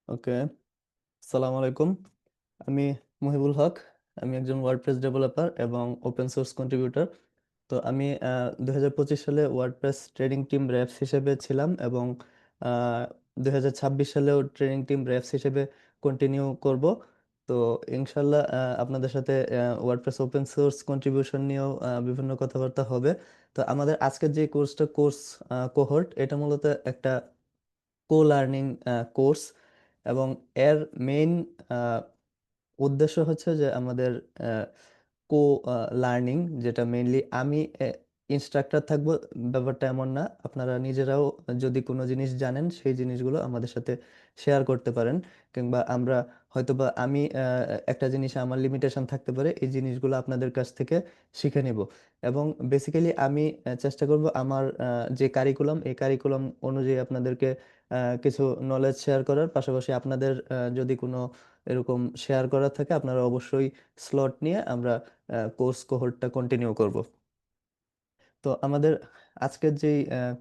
ওকে, আসসালামু আলাইকুম। আমি মহিবুল হক। আমি একজন ওয়ার্ডপ্রেস ডেভেলপার এবং ওপেন সোর্স কন্ট্রিবিউটর। তো আমি 2025 সালে ওয়ার্ডপ্রেস ট্রেনিং টিম র্যাপস হিসেবে ছিলাম এবং 2026 সালেও ট্রেনিং টিম র্যাপস হিসেবে কন্টিনিউ করব। তো ইনশাল্লাহ আপনাদের সাথে ওয়ার্ডপ্রেস ওপেন সোর্স কন্ট্রিবিউশন নিয়েও বিভিন্ন কথাবার্তা হবে। তো আমাদের আজকের যে কোর্স কোহর্ট, এটা মূলত একটা কো লার্নিং কোর্স এবং এর মেইন উদ্দেশ্য হচ্ছে যে আমাদের কো লার্নিং, যেটা মেইনলি আমি ইনস্ট্রাক্টর থাকবো। ব্যাপারটা এমন না, আপনারা নিজেরাও যদি কোনো জিনিস জানেন সেই জিনিসগুলো আমাদের সাথে শেয়ার করতে পারেন, কিংবা আমরা হয়তোবা আমি একটা জিনিসে আমার লিমিটেশন থাকতে পারে, এই জিনিসগুলো আপনাদের কাছ থেকে শিখে নেব। এবং বেসিক্যালি আমি চেষ্টা করব আমার যে কারিকুলাম, এই কারিকুলাম অনুযায়ী আপনাদেরকে কিছু নলেজ শেয়ার করার পাশাপাশি আপনাদের যদি কোনো এরকম শেয়ার করার থাকে আপনারা অবশ্যই স্লট নিয়ে আমরা কোর্স কোহর্টটা কন্টিনিউ করব। তো আমাদের আজকের যে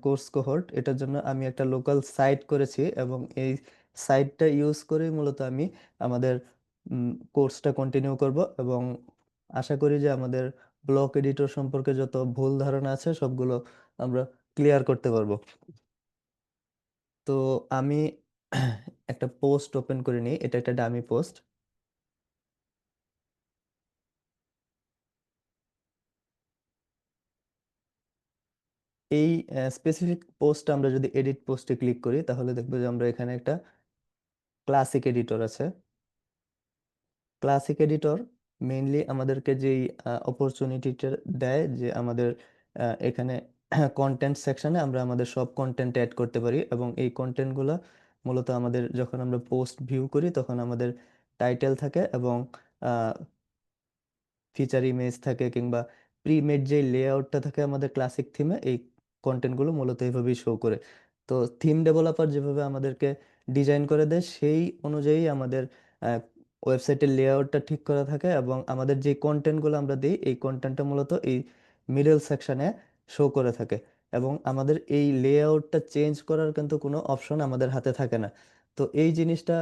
কোর্স কোহর্ট, এটার জন্য আমি একটা লোকাল সাইট করেছি এবং এই সাইটটা ইউজ করে মূলত আমি আমাদের কোর্সটা কন্টিনিউ করব এবং আশা করি যে আমাদের ব্লক এডিটর সম্পর্কে যত ভুল ধারণা আছে সবগুলো আমরা ক্লিয়ার করতে পারবো। তো আমি একটা পোস্ট ওপেন করে নিই, এটা একটা ডামি পোস্ট। এই স্পেসিফিক পোস্ট আমরা যদি এডিট পোস্টে ক্লিক করি তাহলে দেখবো যে আমরা এখানে একটা ক্লাসিক এডিটর আছে। ক্লাসিক এডিটর মেইনলি আমাদেরকে যেই অপরচুনিটিটা দেয় যে আমাদের এখানে কন্টেন্ট সেকশনে আমরা আমাদের সব কন্টেন্ট অ্যাড করতে পারি এবং এই কন্টেন্টগুলো মূলত আমাদের যখন আমরা পোস্ট ভিউ করি তখন আমাদের টাইটেল থাকে এবং ফিচার ইমেজ থাকে কিংবা প্রিমেড যে লেআউটটা থাকে আমাদের ক্লাসিক থিমে, এই কন্টেন্টগুলো মূলত এইভাবেই শো করে। তো থিম ডেভেলপার যেভাবে আমাদেরকে ডিজাইন করে দেয় সেই অনুযায়ী আমাদের ওয়েবসাইটের লেআউটটা ঠিক করা থাকে এবং আমাদের যে কন্টেন্টগুলো আমরা দিই এই কন্টেন্টটা মূলত এই মিডল সেকশনে শো করে থাকে এবং আমাদের এই লেআউটটা চেঞ্জ করার কিন্তু কোনো অপশন আমাদের হাতে থাকে না। তো এই জিনিসটা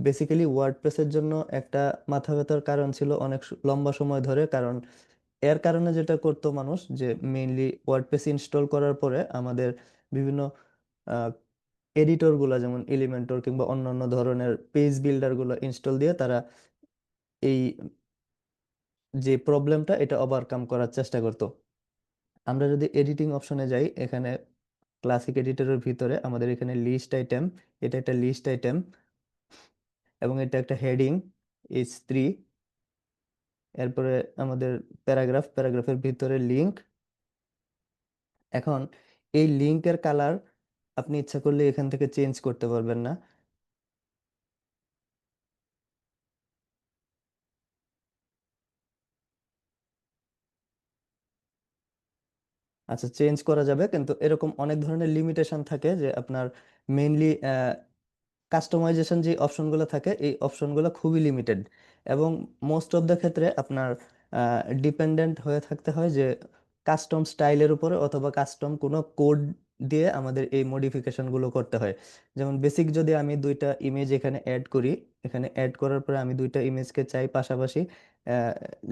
বেসিক্যালি ওয়ার্ডপ্রেসের জন্য একটা মাথা ব্যথার কারণ ছিল অনেক লম্বা সময় ধরে, কারণ এর কারণে যেটা করতো মানুষ যে মেইনলি ওয়ার্ডপ্রেস ইনস্টল করার পরে আমাদের বিভিন্ন এডিটর গুলা যেমন এলিমেন্টর কিংবা অন্যান্য ধরনের পেজ বিল্ডার গুলো ইনস্টল দিয়ে তারা এই যে প্রবলেমটা এটা ওভারকাম করার চেষ্টা করতো। আমরা যদি এডিটিং অপশনে যাই, এখানে ক্লাসিক এডিটরের ভিতরে আমাদের এখানে লিস্ট আইটেম, এটা একটা লিস্ট আইটেম এবং এটা একটা হেডিং H3। এরপরে আমাদের প্যারাগ্রাফের ভিতরে লিংক। এখন এই লিংকের কালার আপনি ইচ্ছা করলে এখান থেকে চেঞ্জ করতে পারবেন না। আচ্ছা, চেঞ্জ করা যাবে কিন্তু এরকম অনেক ধরনের লিমিটেশন থাকে যে আপনার মেইনলি কাস্টমাইজেশন যে অপশনগুলো থাকে এই অপশনগুলো খুবই লিমিটেড এবং মোস্ট অফ দ্য ক্ষেত্রে আপনার ডিপেন্ডেন্ট হয়ে থাকতে হয় যে কাস্টম স্টাইলের উপরে অথবা কাস্টম কোনো কোড দিয়ে আমাদের এই মডিফিকেশনগুলো করতে হয়। যেমন বেসিক যদি আমি দুইটা ইমেজ এখানে অ্যাড করি, এখানে অ্যাড করার পরে আমি দুইটা ইমেজকে চাই পাশাপাশি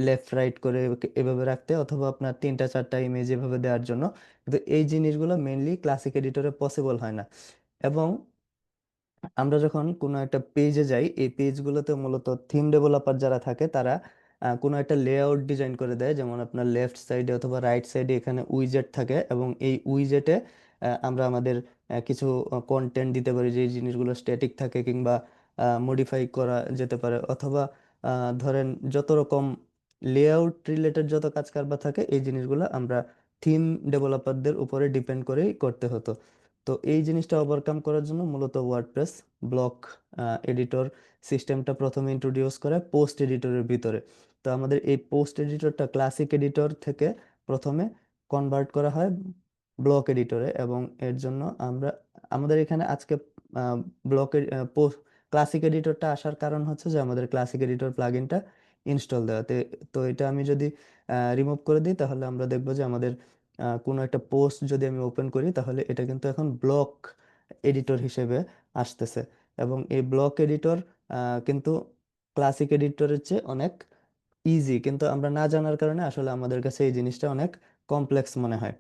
লেফট রাইট করে এভাবে রাখতে অথবা আপনার তিনটা চারটা ইমেজ এভাবে দেওয়ার জন্য, কিন্তু এই জিনিসগুলো মেইনলি ক্লাসিক এডিটরে পসিবল হয় না। এবং আমরা যখন কোনো একটা পেজে যাই এই পেজগুলোতে মূলত থিম ডেভেলপার যারা থাকে তারা কোনো একটা লেআউট ডিজাইন করে দেয়, যেমন আপনার লেফট সাইডে অথবা রাইট সাইডে এখানে উইজেট থাকে এবং এই উইজেটে আমরা আমাদের কিছু কন্টেন্ট দিতে পারি যে জিনিসগুলো স্ট্যাটিক থাকে কিংবা মডিফাই করা যেতে পারে অথবা ধরেন যত রকম লেআউট রিলেটেড যত কাজ কারবার থাকে এই জিনিসগুলো আমরা থিম ডেভেলপারদের উপরে ডিপেন্ড করেই করতে হতো। তো এই জিনিসটা ওভারকাম করার জন্য মূলত ওয়ার্ডপ্রেস ব্লক এডিটর সিস্টেমটা প্রথমে ইন্ট্রোডিউস করে পোস্ট এডিটরের ভিতরে। তো আমাদের এই পোস্ট এডিটরটা ক্লাসিক এডিটর থেকে প্রথমে কনভার্ট করা হয় ব্লক এডিটরে এবং এর জন্য আমরা আমাদের এখানে আজকে ব্লকের ক্লাসিক এডিটরটা আসার কারণ হচ্ছে যে আমাদের ক্লাসিক এডিটর প্লাগইনটা ইনস্টল দেওয়াতে। তো এটা আমি যদি রিমুভ করে দিই তাহলে আমরা দেখবো যে আমাদের কোনো একটা পোস্ট যদি আমি ওপেন করি তাহলে এটা কিন্তু এখন ব্লক এডিটর হিসেবে আসতেছে। এবং এই ব্লক এডিটর কিন্তু ক্লাসিক এডিটরের চেয়ে অনেক ইজি, কিন্তু আমরা না জানার কারণে আসলে আমাদের কাছে এই জিনিসটা অনেক কমপ্লেক্স মনে হয়।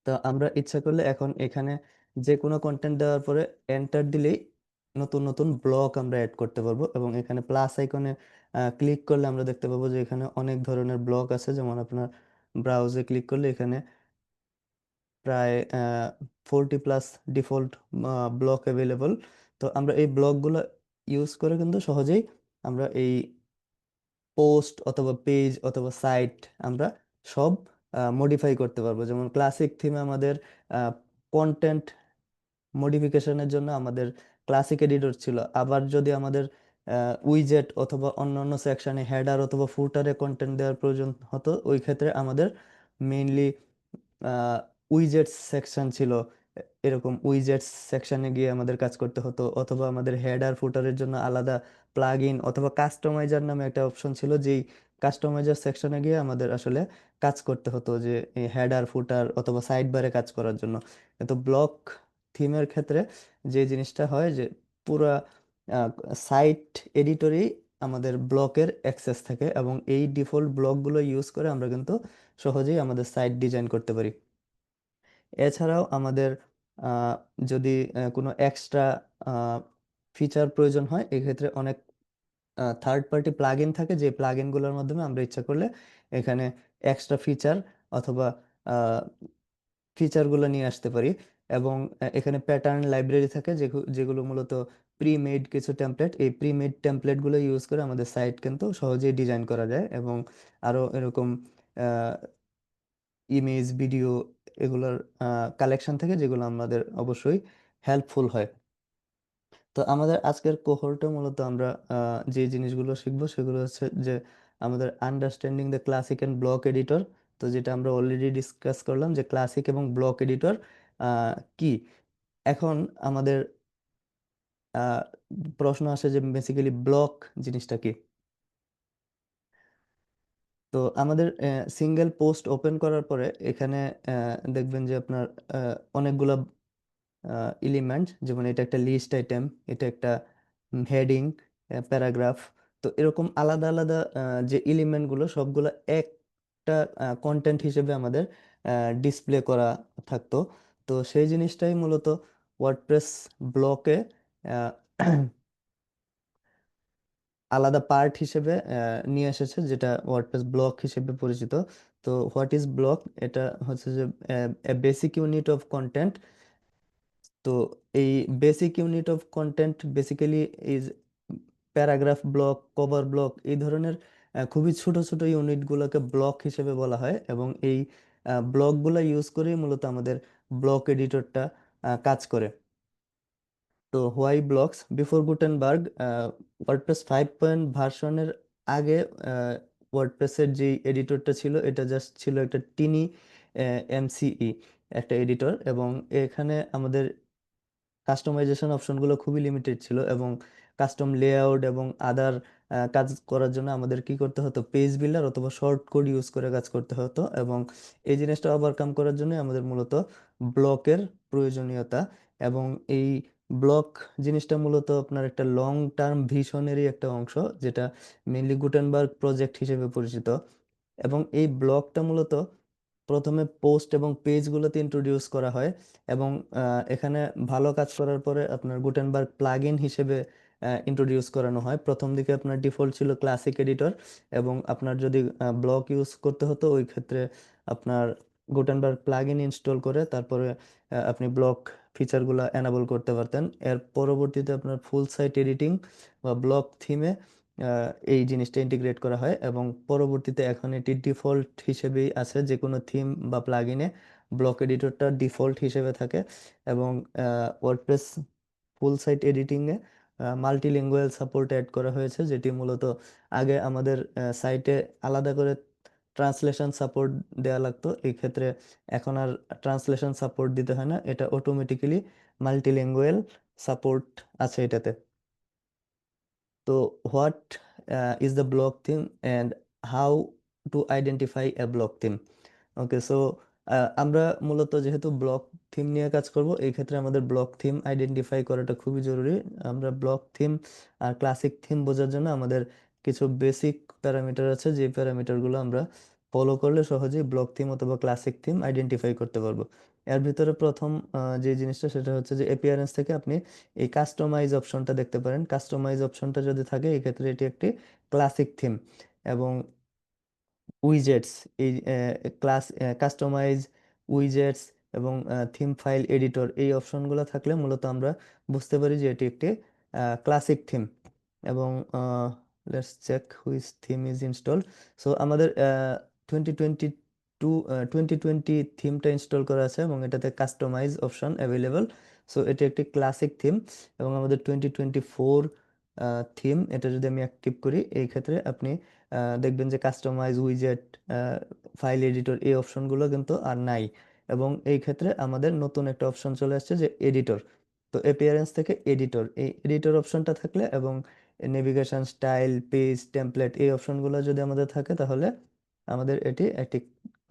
তো আমরা ইচ্ছা করলে এখন এখানে যে কোনো কন্টেন্ট দেওয়ার পরে এন্টার দিলেই নতুন নতুন ব্লক আমরা অ্যাড করতে পারবো, এবং এখানে প্লাস আইকনে ক্লিক করলে আমরা দেখতে পাবো যে এখানে অনেক ধরনের ব্লক আছে। যেমন আপনার ব্রাউজে ক্লিক করলে এখানে প্রায় 40+ ডিফল্ট ব্লক অ্যাভেলেবল। তো আমরা এই ব্লকগুলো ইউজ করে কিন্তু সহজেই আমরা এই পোস্ট অথবা পেজ অথবা সাইট আমরা সব মডিফাই করতে পারবো। যেমন ক্লাসিক থিমে আমাদের কন্টেন্ট মডিফিকেশনের জন্য আমাদের ক্লাসিক এডিটর ছিল। আবার যদি আমাদের উইজেট অথবা অন্যান্য সেকশনে হেডার অথবা ফুটারে কন্টেন্ট দেওয়ার প্রয়োজন হতো, ওই ক্ষেত্রে আমাদের মেইনলি উইজেটস সেকশন ছিল। এরকম উইজেটস সেকশনে গিয়ে আমাদের কাজ করতে হতো, অথবা আমাদের হেডার ফুটারের জন্য আলাদা প্লাগ ইন অথবা কাস্টমাইজার নামে একটা অপশন ছিল, যেই কাস্টমাইজার সেকশনে গিয়ে আমাদের আসলে কাজ করতে হতো, যে হেডার ফুটার অথবা সাইড বারে কাজ করার জন্য। কিন্তু ব্লক থিমের ক্ষেত্রে যে জিনিসটা হয় যে পুরা সাইট এডিটরেই আমাদের ব্লকের অ্যাক্সেস থাকে, এবং এই ডিফল্ট ব্লকগুলো ইউজ করে আমরা কিন্তু সহজেই আমাদের সাইট ডিজাইন করতে পারি। এছাড়াও আমাদের আহ, যদি কোনো এক্সট্রা ফিচার প্রয়োজন হয়, এক্ষেত্রে অনেক থার্ড পার্টি প্লাগইন থাকে, যে প্লাগইনগুলোর মাধ্যমে আমরা ইচ্ছা করলে এখানে এক্সট্রা ফিচার অথবা ফিচারগুলো নিয়ে আসতে পারি। এবং এখানে প্যাটার্ন লাইব্রেরি থাকে, যেগুলো মূলত প্রি মেড কিছু টেমপ্লেট, এই প্রি মেড টেমপ্লেটগুলো ইউজ করে আমাদের সাইট কিন্তু সহজেই ডিজাইন করা যায়। এবং আরো এরকম ইমেজ ভিডিও এগুলোর কালেকশন থাকে, যেগুলো আমাদের অবশ্যই হেল্পফুল হয়। তো আমাদের আজকের কোহর্টে মূলত আমরা যে জিনিসগুলো শিখবো সেগুলো হচ্ছে যে আমাদের understanding the classic and block editor. তো যেটা আমরা অলরেডি ডিসকাস করলাম যে ক্লাসিক এবং ব্লক এডিটর কি। এখন আমাদের আহ, প্রশ্ন আসে যে বেসিক্যালি ব্লক জিনিসটা কি। তো আমাদের সিঙ্গেল পোস্ট ওপেন করার পরে এখানে দেখবেন যে আপনার অনেকগুলা এলিমেন্ট, যেমন এটা একটা লিস্ট আইটেম, এটা একটা হেডিং, প্যারাগ্রাফ। তো এরকম আলাদা আলাদা যে এলিমেন্টগুলো সবগুলো একটা কন্টেন্ট হিসেবে আমাদের ডিসপ্লে করা থাকতো। তো সেই জিনিসটাই মূলত ওয়ার্ডপ্রেস ব্লকে আলাদা পার্ট হিসেবে নিয়ে এসেছে, যেটা ওয়ার্ডপ্রেস ব্লক হিসেবে পরিচিত। তো হোয়াট ইজ ব্লক? এটা হচ্ছে যে বেসিক ইউনিট অফ কন্টেন্ট। তো এই basic unit of content basically is paragraph block, cover block, এই ধরনের খুবই ছোট ছোট ইউনিটগুলোকে ব্লক হিসেবে বলা হয়। এবং এই ব্লকগুলো ইউজ করেই মূলত আমাদের ব্লক এডিটরটা কাজ করে। তো why blocks before Gutenberg, WordPress 5 ভার্সনের আগে ওয়ার্ডপ্রেসের যে এডিটরটা ছিল এটা জাস্ট ছিল একটা টিনি এমসিই একটা এডিটর, এবং এখানে আমাদের কাস্টমাইজেশন অপশনগুলো খুবই লিমিটেড ছিল, এবং কাস্টম লেআউট এবং আদার কাজ করার জন্য আমাদের কি করতে হতো, পেজ বিল্ডার অথবা শর্ট কোড ইউজ করে কাজ করতে হতো। এবং এই জিনিসটা ওভারকাম করার জন্য আমাদের মূলত ব্লকের প্রয়োজনীয়তা। এবং এই ব্লক জিনিসটা মূলত আপনার একটা লং টার্ম ভিশনেরই একটা অংশ, যেটা মেইনলি গুটেনবার্গ প্রজেক্ট হিসেবে পরিচিত। এবং এই ব্লকটা মূলত প্রথমে পোস্ট এবং পেজগুলোতে ইন্ট্রোডিউস করা হয়। এবং এখানে ভালো কাজ করার পরে আপনার গুটেনবার্গ প্লাগইন হিসেবে ইন্ট্রোডিউস করানো হয়। প্রথম দিকে আপনার ডিফল্ট ছিল ক্লাসিক এডিটর, এবং আপনার যদি ব্লক ইউজ করতে হতো ওই ক্ষেত্রে আপনার গুটেনবার্গ প্লাগইন ইনস্টল করে তারপরে আপনি ব্লক ফিচারগুলো এনাবল করতে পারতেন। এর পরবর্তীতে আপনার ফুল সাইট এডিটিং বা ব্লক থিমে এই জিনিসটা ইন্টিগ্রেট করা হয়, এবং পরবর্তীতে এখন এটি ডিফল্ট হিসেবেই আছে। যে কোনো থিম বা প্লাগইনে ব্লক এডিটরটা ডিফল্ট হিসেবে থাকে। এবং ওয়ার্ডপ্রেস ফুল সাইট এডিটিংয়ে মাল্টিলিঙ্গুয়াল সাপোর্ট অ্যাড করা হয়েছে, যেটি মূলত আগে আমাদের সাইটে আলাদা করে ট্রান্সলেশন সাপোর্ট দেওয়া লাগতো। এই ক্ষেত্রে এখন আর ট্রান্সলেশন সাপোর্ট দিতে হয় না, এটা অটোমেটিক্যালি মাল্টিলিঙ্গুয়াল সাপোর্ট আছে এটাতে। তো what is the block theme and how to identify A block theme? Okay, so আমরা মূলত যেহেতু ব্লক থিম নিয়ে কাজ করব, এই ক্ষেত্রে আমাদের ব্লক থিম আইডেন্টিফাই করাটা খুবই জরুরি। আমরা ব্লক থিম আর ক্লাসিক থিম বোঝার জন্য আমাদের কিছু বেসিক প্যারামিটার আছে, যে প্যারামিটারগুলো আমরা ফলো করলে সহজেই ব্লক থিম অথবা ক্লাসিক থিম আইডেন্টিফাই করতে পারবো। এর ভিতরে প্রথম যে জিনিসটা সেটা হচ্ছে যে এপিয়ারেন্স থেকে আপনি এই কাস্টমাইজ অপশনটা দেখতে পারেন। কাস্টমাইজ অপশনটা যদি থাকে এই ক্ষেত্রে এটি একটি ক্লাসিক থিম। এবং উইজেটস, এই ক্লাস কাস্টমাইজ উইজেটস এবং থিম ফাইল এডিটর, এই অপশনগুলো থাকলে মূলত আমরা বুঝতে পারি যে এটি একটি ক্লাসিক থিম। এবং let's check which theme is install. So আমাদের 2022 2020 থিমটা ইনস্টল করা আছে এবং এটাতে কাস্টমাইজ অপশন অ্যাভেলেবল। সো এটি একটি ক্লাসিক থিম। এবং আমাদের 2024 থিম, এটা যদি আমি অ্যাক্টিভ করি এই ক্ষেত্রে আপনি দেখবেন যে কাস্টমাইজ উইজেট, ফাইল এডিটর, এই অপশনগুলো কিন্তু আর নাই। এবং এই ক্ষেত্রে আমাদের নতুন একটা অপশন চলে আসছে যে এডিটর। তো অ্যাপিয়ারেন্স থেকে এডিটর, এই এডিটর অপশনটা থাকলে এবং নেভিগেশন, স্টাইল, পেজ, টেমপ্লেট, এই অপশনগুলো যদি আমাদের থাকে তাহলে আমাদের এটি একটি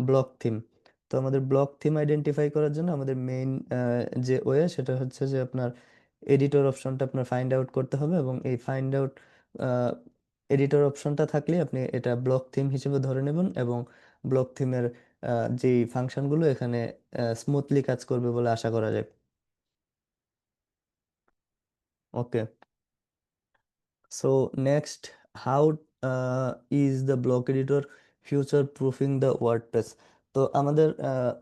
ব্লক থিম। তো আমাদের ব্লক থিম আইডেন্টিফাই করার জন্য আমাদের মেইন যে ওয়ে সেটা হচ্ছে যে আপনার এডিটর অপশনটা আপনার ফাইন্ড আউট করতে হবে। এবং এই ফাইন্ড আউট এডিটর অপশনটা থাকলে আপনি এটা ব্লক থিম হিসেবে ধরে নেবেন এবং ব্লক থিমের যে ফাংশনগুলো এখানে স্মুথলি কাজ করবে বলে আশা করা যায়। Okay, so next, how is the block editor future proofing the WordPress? তো আমাদের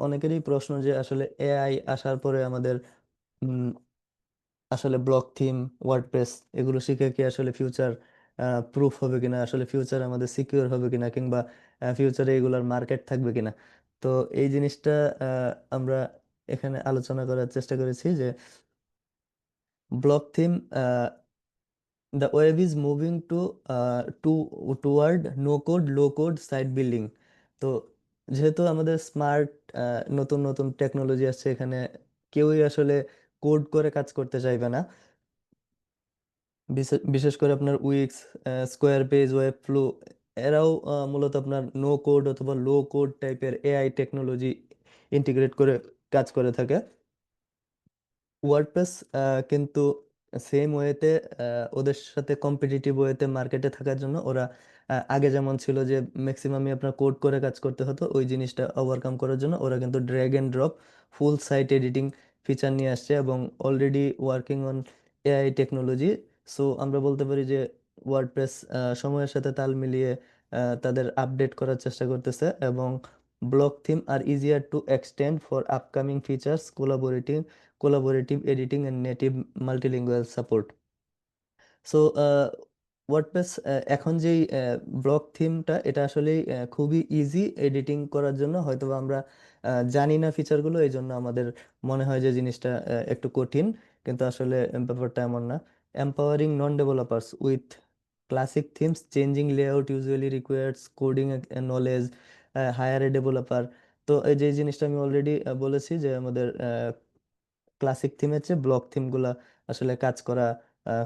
অনেকেরই প্রশ্ন যে আসলে এআই আসার পরে আমাদের আসলে ব্লক থিম, ওয়ার্ডপ্রেস এগুলো শিখে কি আসলে ফিউচার প্রুফ হবে কিনা, আসলে ফিউচার আমাদের সিকিউর হবে কিনা, কিংবা ফিউচারে এগুলোর মার্কেট থাকবে কিনা। তো এই জিনিসটা আমরা এখানে আলোচনা করার চেষ্টা করেছি যে block theme, the web is moving toward no code low code site building. তো যেহেতু আমাদের স্মার্ট নতুন নতুন টেকনোলজি আসছে, এখানে কেউই আসলে কোড করে কাজ করতে চাইবে না। বিশেষ করে আপনার weeks, square page, web flow, এরাও মূলত আপনার নো কোড অথবা লো কোড টাইপের এআই টেকনোলজি ইন্টিগ্রেট করে কাজ করে থাকে। ওয়ার্ডপ্রেস কিন্তু সেম ওয়েতে ওদের সাথে কম্পিটিটিভ ওয়েতে মার্কেটে থাকার জন্য ওরা আগে যেমন ছিল যে ম্যাক্সিমামই আপনার কোড করে কাজ করতে হতো, ওই জিনিসটা ওভারকাম করার জন্য ওরা কিন্তু drag and drop full site editing feature নিয়ে আসছে এবং already working on AI technology. So আমরা বলতে পারি যে ওয়ার্ডপ্রেস সময়ের সাথে তাল মিলিয়ে তাদের আপডেট করার চেষ্টা করতেছে। এবং block theme are easier to extend for upcoming features, collaborative editing and native multilingual support. So WordPress এখন যেই ব্লক থিমটা, এটা আসলে খুবই ইজি এডিটিং করার জন্য। হয়তোবা আমরা জানি না ফিচারগুলো, এই জন্য আমাদের মনে হয় যে জিনিসটা একটু কঠিন, কিন্তু আসলে ব্যাপারটা এমন না। Empowering non developers with classic themes, changing layout usually requires coding knowledge, hire a developer. তো এই যে জিনিসটা আমি অলরেডি বলেছি যে আমাদের ক্লাসিক থিমের চেয়ে ব্লক থিমগুলা আসলে কাজ করা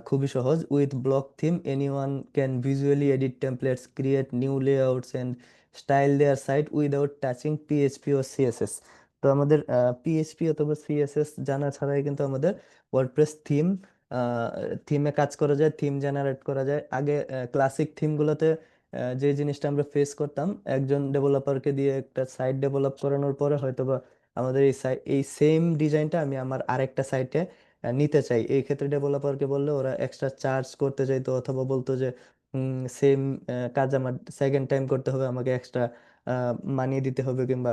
খুবই সহজ। With block theme anyone can visually edit templates, create new layouts and style their site without touching PHP ও সিএসএস। তো আমাদের পিএইচপি অথবা সিএসএস জানা ছাড়াই কিন্তু আমাদের ওয়ার্ডপ্রেস থিমে কাজ করা যায়, থিম জেনারেট করা যায়। আগে ক্লাসিক থিমগুলোতে যে জিনিসটা আমরা ফেস করতাম, একজন ডেভেলপারকে দিয়ে একটা সাইট ডেভেলপ করানোর পরে হয়তোবা আমাদের এই সেম ডিজাইনটা আমি আমার আরেকটা সাইটে নিতে চাই, এই ক্ষেত্রে ডেভেলপারকে বললে ওরা এক্সট্রা চার্জ করতে চাইতো অথবা বলতো যে সেম কাজ আমার সেকেন্ড টাইম করতে হবে, আমাকে এক্সট্রা মানিয়ে দিতে হবে, কিংবা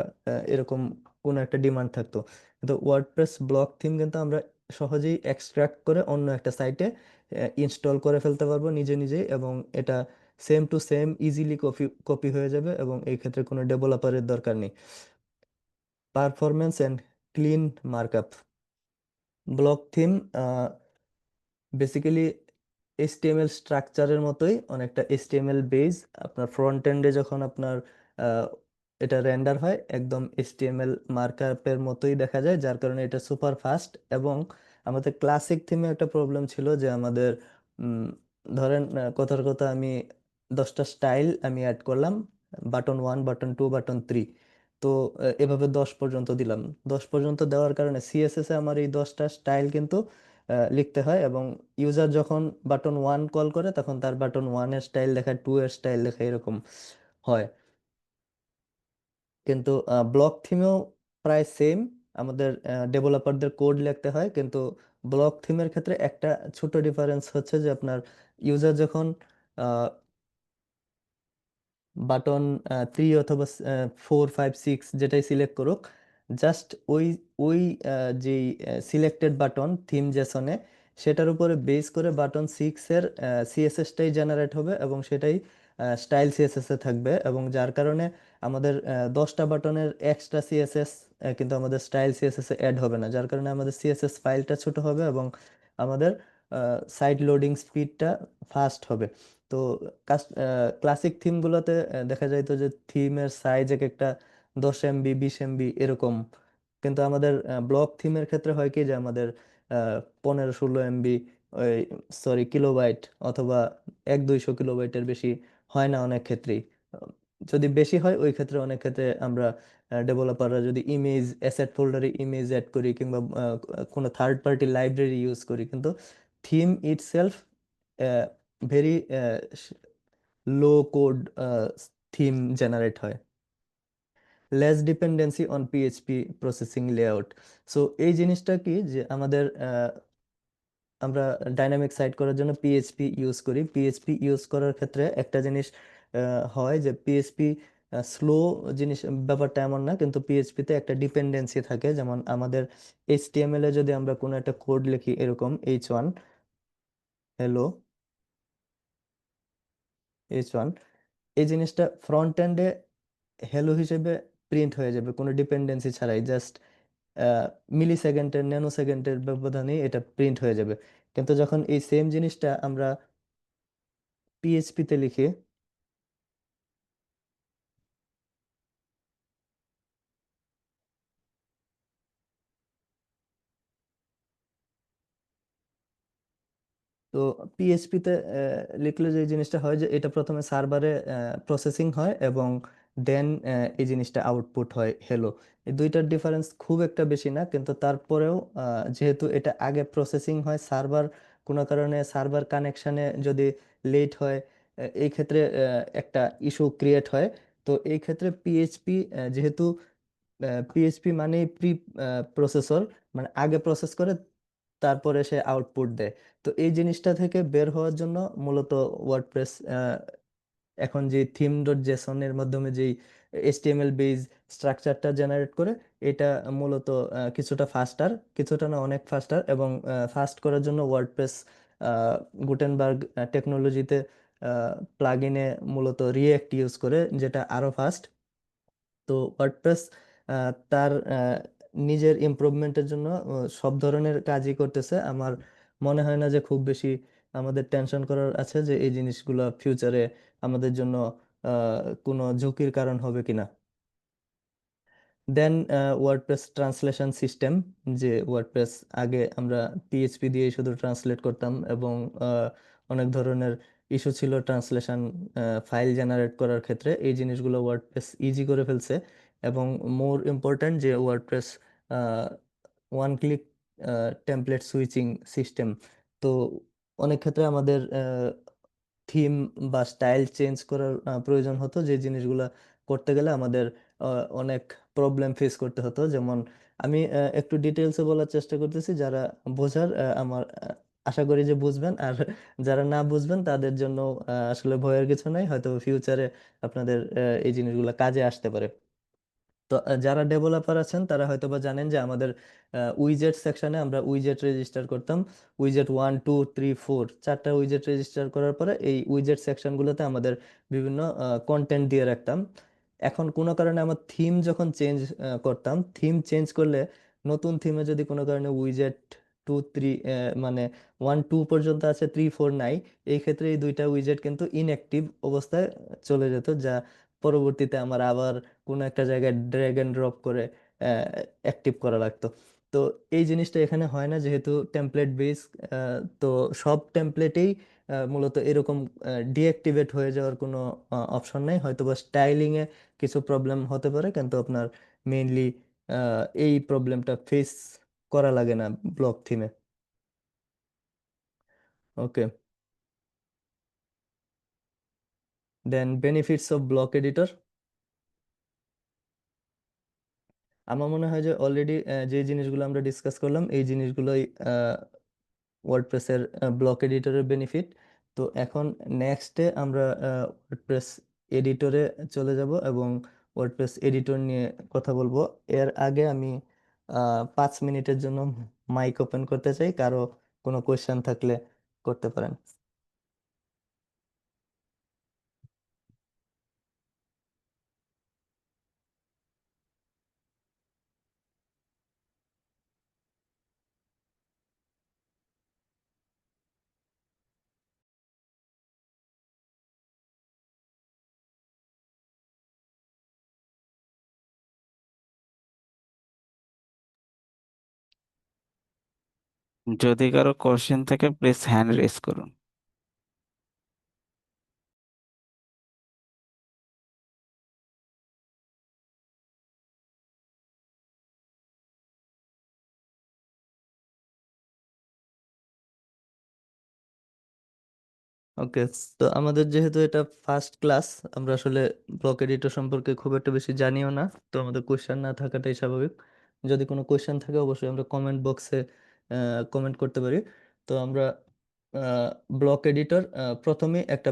এরকম কোনো একটা ডিমান্ড থাকতো। কিন্তু ওয়ার্ডপ্রেস ব্লক থিম কিন্তু আমরা সহজেই এক্সট্রাক্ট করে অন্য একটা সাইটে ইনস্টল করে ফেলতে পারবো নিজে নিজেই, এবং এটা same to same easily copy copy হয়ে যাবে এবং এই ক্ষেত্রে কোনো ডেভেলপারের দরকার নেই। Performance and clean markup, block theme basically HTML স্ট্রাকচারের মতোই, অনেকটা এইচটিএমএল বেস। আপনার ফ্রন্ট এন্ডে যখন আপনার আহ, এটা রেন্ডার হয় একদম এইচটিএমএল মার্কআপের মতোই দেখা যায়, যার কারণে এটা সুপার ফাস্ট। এবং আমাদের ক্লাসিক থিমে একটা প্রবলেম ছিল যে আমাদের উম, ধরেন কথার কথা আমি 10টা স্টাইল আমি অ্যাড করলাম, বাটন 1, বাটন 2, বাটন 3। তো এভাবে 10 পর্যন্ত দিলাম। 10 পর্যন্ত দেওয়ার কারণে সিএসএস এ আমার এই 10টা স্টাইল কিন্তু লিখতে হয়, এবং ইউজার যখন বাটন 1 কল করে তখন তার বাটন 1 এর স্টাইল দেখায়, 2 এর স্টাইল দেখায়, এরকম হয়। কিন্তু ব্লক থিমেও প্রায় সেম, আমাদের ডেভেলপারদের কোড লিখতে হয়, কিন্তু ব্লক থিমের ক্ষেত্রে একটা ছোট ডিফারেন্স হচ্ছে যে আপনার ইউজার যখন বাটন 3 অথবা 4 5 6 যেটাই সিলেক্ট করুক, জাস্ট ওই ওই যেই সিলেক্টেড বাটন থিম জেসনে, সেটার উপরে বেস করে বাটন 6 এর সিএসএসটাই জেনারেট হবে, এবং সেটাই স্টাইল সিএসএস এ থাকবে, এবং যার কারণে আমাদের 10টা বাটনের এক্সট্রা সিএসএস কিন্তু আমাদের স্টাইল সিএসএস এ অ্যাড হবে না, যার কারণে আমাদের সিএসএস ফাইলটা ছোট হবে, এবং আমাদের সাইট লোডিং স্পিডটা ফাস্ট হবে। তো ক্লাসিক থিমগুলোতে দেখা যাইতো যে থিমের সাইজ এক একটা 10 MB 20 MB এরকম, কিন্তু আমাদের ব্লক থিমের ক্ষেত্রে হয় কি যে আমাদের 15 16 MB, ওই সরি কিলোবাইট, অথবা 1 200 কিলোবাইটের বেশি হয় না অনেক ক্ষেত্রেই। আহ, যদি বেশি হয় ওই ক্ষেত্রে অনেক ক্ষেত্রে আমরা ডেভেলপাররা যদি ইমেজ অ্যাসেট ফোল্ডারে ইমেজ অ্যাড করি, কিংবা কোনো থার্ড পার্টি লাইব্রেরি ইউজ করি, কিন্তু theme itself very low code theme generate হয়, less dependency on PHP processing layout. So এই জিনিসটা কি যে আমাদের আমরা ডাইনামিক সাইট করার জন্য পিএইচপি ইউজ করি। পিএইচপি ইউজ করার ক্ষেত্রে একটা জিনিস হয় যে পিএইচপি স্লো জিনিস, ব্যাপারটা এমন না, কিন্তু পিএইচপিতে একটা ডিপেন্ডেন্সি থাকে। যেমন আমাদের এইচটিএমএল এ যদি আমরা কোনো একটা কোড লিখি, এরকম H1 হ্যালো H1, এই জিনিসটা ফ্রন্ট এন্ডে হ্যালো হিসেবে প্রিন্ট হয়ে যাবে কোনো ডিপেন্ডেন্সি ছাড়াই, জাস্ট মিলি সেকেন্ডের ন্যানো সেকেন্ডের ব্যবধানে এটা প্রিন্ট হয়ে যাবে। কিন্তু যখন এই সেম জিনিসটা আমরা পিএইচপি তে লিখি, তো পিএইচপি তে লিখলে যে জিনিসটা হয় যে এটা প্রথমে সার্ভারে প্রসেসিং হয়, এবং দেন এই জিনিসটা আউটপুট হয় হ্যালো। এই দুইটার ডিফারেন্স খুব একটা বেশি না, কিন্তু তারপরেও যেহেতু এটা আগে প্রসেসিং হয় সার্ভার, কোনো কারণে সার্ভার কানেকশনে যদি লেট হয়, এই ক্ষেত্রে একটা ইস্যু ক্রিয়েট হয়। তো এই ক্ষেত্রে পিএইচপি, যেহেতু পিএইচপি মানে প্রি প্রসেসর, মানে আগে প্রসেস করে তারপরে সে আউটপুট দেয়। তো এই জিনিসটা থেকে বের হওয়ার জন্য মূলত ওয়ার্ডপ্রেস এখন যে থিম ডট জেসন এর মাধ্যমে যেই এইচটিএমএল বেজ স্ট্রাকচারটা জেনারেট করে, এটা মূলত কিছুটা ফাস্টার, কিছুটা না অনেক ফাস্টার, এবং ফাস্ট করার জন্য ওয়ার্ডপ্রেস গুটেনবার্গ টেকনোলজিতে প্লাগ ইনে মূলত রিয়েক্ট ইউজ করে, যেটা আরো ফাস্ট। তো ওয়ার্ডপ্রেস তার নিজের ইমপ্রুভমেন্টের জন্য সব ধরনের কাজই করতেছে। আমার মনে হয় না যে খুব বেশি আমাদের টেনশন করার আছে যে এই জিনিসগুলো ফিউচারে আমাদের জন্য কোনো ঝুঁকির কারণ হবে কিনা। দেন ওয়ার্ডপ্রেস ট্রান্সলেশন সিস্টেম, যে ওয়ার্ডপ্রেস আগে আমরা পিএইচপি দিয়ে শুধু ট্রান্সলেট করতাম, এবং অনেক ধরনের ইস্যু ছিল ট্রান্সলেশন ফাইল জেনারেট করার ক্ষেত্রে। এই জিনিসগুলো ওয়ার্ডপ্রেস ইজি করে ফেলছে, এবং মোর ইম্পর্ট্যান্ট যে WordPress one click template switching system. তো অনেক ক্ষেত্রে আমাদের থিম বা স্টাইল চেঞ্জ করার প্রয়োজন হতো, যে জিনিসগুলো করতে গেলে আমাদের অনেক প্রবলেম ফেস করতে হতো। যেমন আমি একটু ডিটেলসে বলার চেষ্টা করতেছি, যারা বোঝার আমার আশা করি যে বুঝবেন, আর যারা না বুঝবেন তাদের জন্য আসলে ভয়ের কিছু নাই, হয়তো ফিউচারে আপনাদের এই জিনিসগুলো কাজে আসতে পারে। তো যারা ডেভেলপার আছেন তারা হয়তোবা জানেন যে আমাদের উইজেট সেকশনে আমরা উইজেট রেজিস্টার করতাম। উইজেট 1 2 3 4, চারটা উইজেট রেজিস্টার করার পরে এই উইজেট সেকশনগুলোতে আমাদের বিভিন্ন কন্টেন্ট দিয়ে রাখতাম। এখন কোনো কারণে আমার থিম যখন চেঞ্জ করতাম, থিম চেঞ্জ করলে নতুন থিমে যদি কোনো কারণে উইজেট 2 3 মানে 1 2 পর্যন্ত আছে, 3 4 নাই, এই ক্ষেত্রে এই দুইটা উইজেট কিন্তু ইনঅ্যাক্টিভ অবস্থায় চলে যেত, যা পরবর্তীতে আমার আবার কোনো একটা জায়গায় ড্র্যাগ এন্ড ড্রপ করে অ্যাক্টিভ করা লাগতো। তো এই জিনিসটা এখানে হয় না, যেহেতু টেমপ্লেট বেস। তো সব টেমপ্লেটেই মূলত এরকম ডিঅ্যাক্টিভেট হয়ে যাওয়ার কোনো অপশন নাই, হয়তোবা স্টাইলিং এ কিছু প্রবলেম হতে পারে, কিন্তু আপনার মেইনলি এই প্রবলেমটা ফেস করা লাগে না ব্লক থিমে। Okay, then benefits of block editor. আমার মনে হয় যে অলরেডি যে জিনিসগুলো আমরা ডিসকাস করলাম এই জিনিসগুলোই ওয়ার্ডপ্রেসের ব্লক এডিটরের বেনিফিট। তো এখন নেক্সটে আমরা ওয়ার্ডপ্রেস এডিটরে চলে যাব এবং ওয়ার্ডপ্রেস এডিটর নিয়ে কথা বলবো। এর আগে আমি 5 মিনিটের জন্য মাইক ওপেন করতে চাই, কারো কোনো কোয়েশ্চেন থাকলে করতে পারেন। যদি কারো কোশ্চেন থাকে প্লিজ হ্যান্ড রেজ করুন। ওকে, তো আমাদের যেহেতু এটা ফার্স্ট ক্লাস, আমরা আসলে ব্লক এডিটর সম্পর্কে খুব একটা বেশি জানিও না। তো আমাদের কোয়েশ্চেন না থাকাটাই স্বাভাবিক। যদি কোনো কোয়েশ্চেন থাকে অবশ্যই আমরা কমেন্ট বক্সে কমেন্ট করতে পারি। তো আমরা ব্লক এডিটর প্রথমে একটা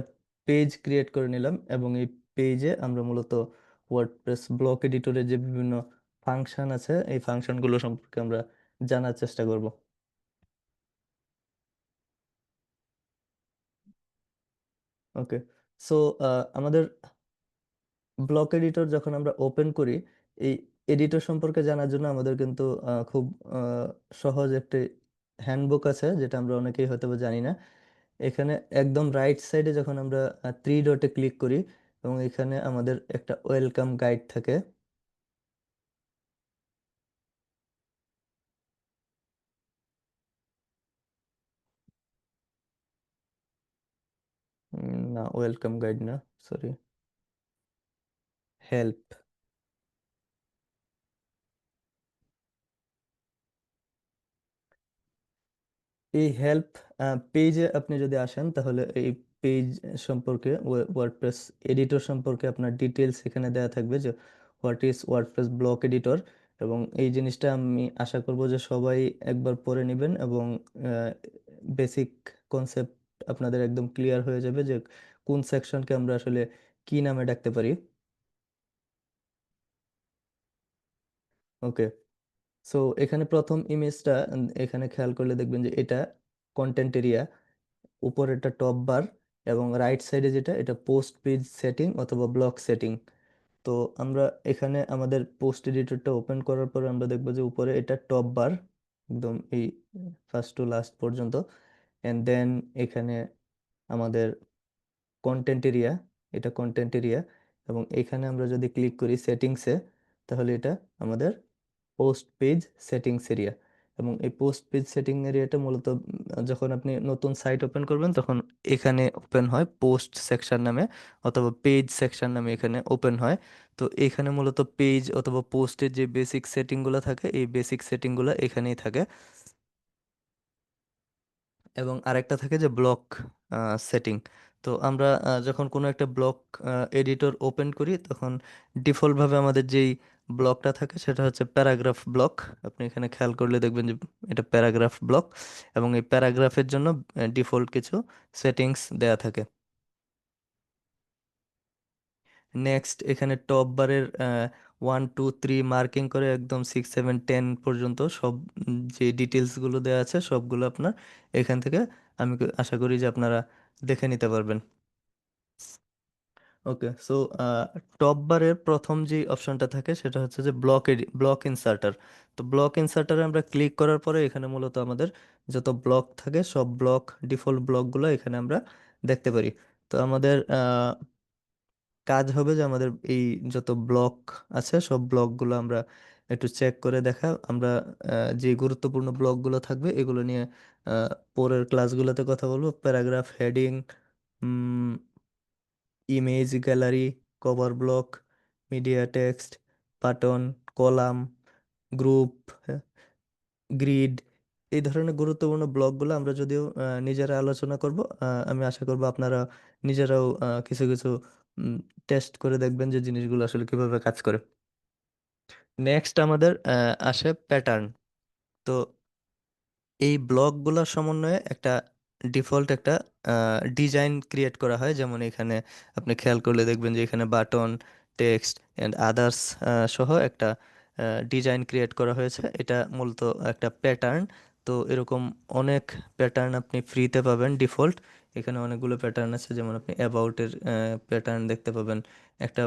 পেজ ক্রিয়েট করে নিলাম, এবং এই পেজে আমরা মূলত ওয়ার্ডপ্রেস ব্লক এডিটরে যে বিভিন্ন ফাংশন আছে এই ফাংশনগুলো সম্পর্কে আমরা জানার চেষ্টা করব। ওকে, সো আমাদের ব্লক এডিটর যখন আমরা ওপেন করি, এই এডিটর সম্পর্কে জানার জন্য আমাদের কিন্তু খুব আহ, সহজ একটি হ্যান্ডবুক আছে, যেটা আমরা অনেকেই হয়তো বা জানি না। এখানে একদম রাইট সাইডে যখন আমরা 3 ডটে ক্লিক করি, এবং এখানে আমাদের একটা ওয়েলকাম গাইড থাকে। না, ওয়েলকাম গাইড না, সরি, হেল্প। এই হেল্প পেজে আপনি যদি আসেন, তাহলে এই পেজ সম্পর্কে, ওয়ার্ডপ্রেস এডিটর সম্পর্কে আপনার ডিটেলস এখানে দেওয়া থাকবে, যে what is WordPress block editor. এবং এই জিনিসটা আমি আশা করব যে সবাই একবার পড়ে নেবেন, এবং বেসিক কনসেপ্ট আপনাদের একদম ক্লিয়ার হয়ে যাবে যে কোন সেকশনকে আমরা আসলে কি নামে ডাকতে পারি। ওকে, সো এখানে প্রথম ইমেজটা এখানে খেয়াল করলে দেখবেন যে এটা কন্টেন্ট এরিয়া, উপরে একটা টপ বার, এবং রাইট সাইডে যেটা এটা পোস্ট পেজ সেটিং অথবা ব্লক সেটিং। তো আমরা এখানে আমাদের পোস্ট এডিটরটা ওপেন করার পর আমরা দেখবো যে উপরে এটা টপ বার, একদম এই ফার্স্ট টু লাস্ট পর্যন্ত। এন্ড দেন এখানে আমাদের কন্টেন্ট এরিয়া, এটা কন্টেন্ট এরিয়া, এবং এখানে আমরা যদি ক্লিক করি সেটিংসে, তাহলে এটা আমাদের পোস্ট পেজ সেটিংস এরিয়া। এবং এই পোস্ট পেজ সেটিং এরিয়াটা মূলত যখন আপনি নতুন সাইট ওপেন করবেন তখন এখানে ওপেন হয় পোস্ট সেকশন নামে, অথবা পেজ সেকশন নামে এখানে ওপেন হয়। তো এখানে মূলত পেজ অথবা পোস্টের যে বেসিক সেটিংগুলো থাকে এই বেসিক সেটিংগুলো এখানেই থাকে। এবং আরেকটা থাকে যে ব্লক সেটিং। তো আমরা যখন কোনো একটা ব্লক এডিটর ওপেন করি, তখন ডিফল্টভাবে আমাদের যেই ব্লকটা থাকে সেটা হচ্ছে প্যারাগ্রাফ ব্লক। আপনি এখানে খেয়াল করলে দেখবেন যে এটা প্যারাগ্রাফ ব্লক, এবং এই প্যারাগ্রাফের জন্য ডিফল্ট কিছু সেটিংস দেয়া থাকে। নেক্সট এখানে টপ বারের 1 2 3 মার্কিং করে একদম 6 7 10 পর্যন্ত সব যে ডিটেলসগুলো দেওয়া আছে সবগুলো আপনার এখান থেকে, আমি আশা করি যে আপনারা দেখে নিতে পারবেন। ওকে, সো টপ বারের প্রথম যে অপশনটা থাকে সেটা হচ্ছে যে ব্লক ইনসার্টার। তো ব্লক ইনসার্টারে আমরা ক্লিক করার পরে এখানে মূলত আমাদের যত ব্লক থাকে সব ব্লক, ডিফল্ট ব্লকগুলো এখানে আমরা দেখতে পারি। তো আমাদের কাজ হবে যে আমাদের এই যত ব্লক আছে সব ব্লকগুলো আমরা একটু চেক করে দেখা। আমরা যে গুরুত্বপূর্ণ ব্লকগুলো থাকবে এগুলো নিয়ে পরের ক্লাসগুলোতে কথা বলবো। Paragraph heading, image gallery, cover block, media text, button, column, group, grid, এই ধরনের গুরুত্বপূর্ণ ব্লকগুলো আমরা যদিও নিজেরা আলোচনা করব, আমি আশা করব আপনারা নিজেরাও কিছু কিছু টেস্ট করে দেখবেন যে জিনিসগুলো আসলে কিভাবে কাজ করে। নেক্সট আমাদের আসে প্যাটার্ন। তো এই ব্লকগুলোর সমন্বয়ে একটা ডিফল্ট একটা ডিজাইন ক্রিয়েট করা হয়, যেমন এখানে আপনি খেয়াল করলে দেখবেন যে এখানে বাটন, টেক্সট অ্যান্ড আদার্স সহ একটা ডিজাইন ক্রিয়েট করা হয়েছে। এটা মূলত একটা প্যাটার্ন। তো এরকম অনেক প্যাটার্ন আপনি ফ্রিতে পাবেন ডিফল্ট। এখানে অনেকগুলো প্যাটার্ন আছে, যেমন আপনি অ্যাবাউটের প্যাটার্ন দেখতে পাবেন। একটা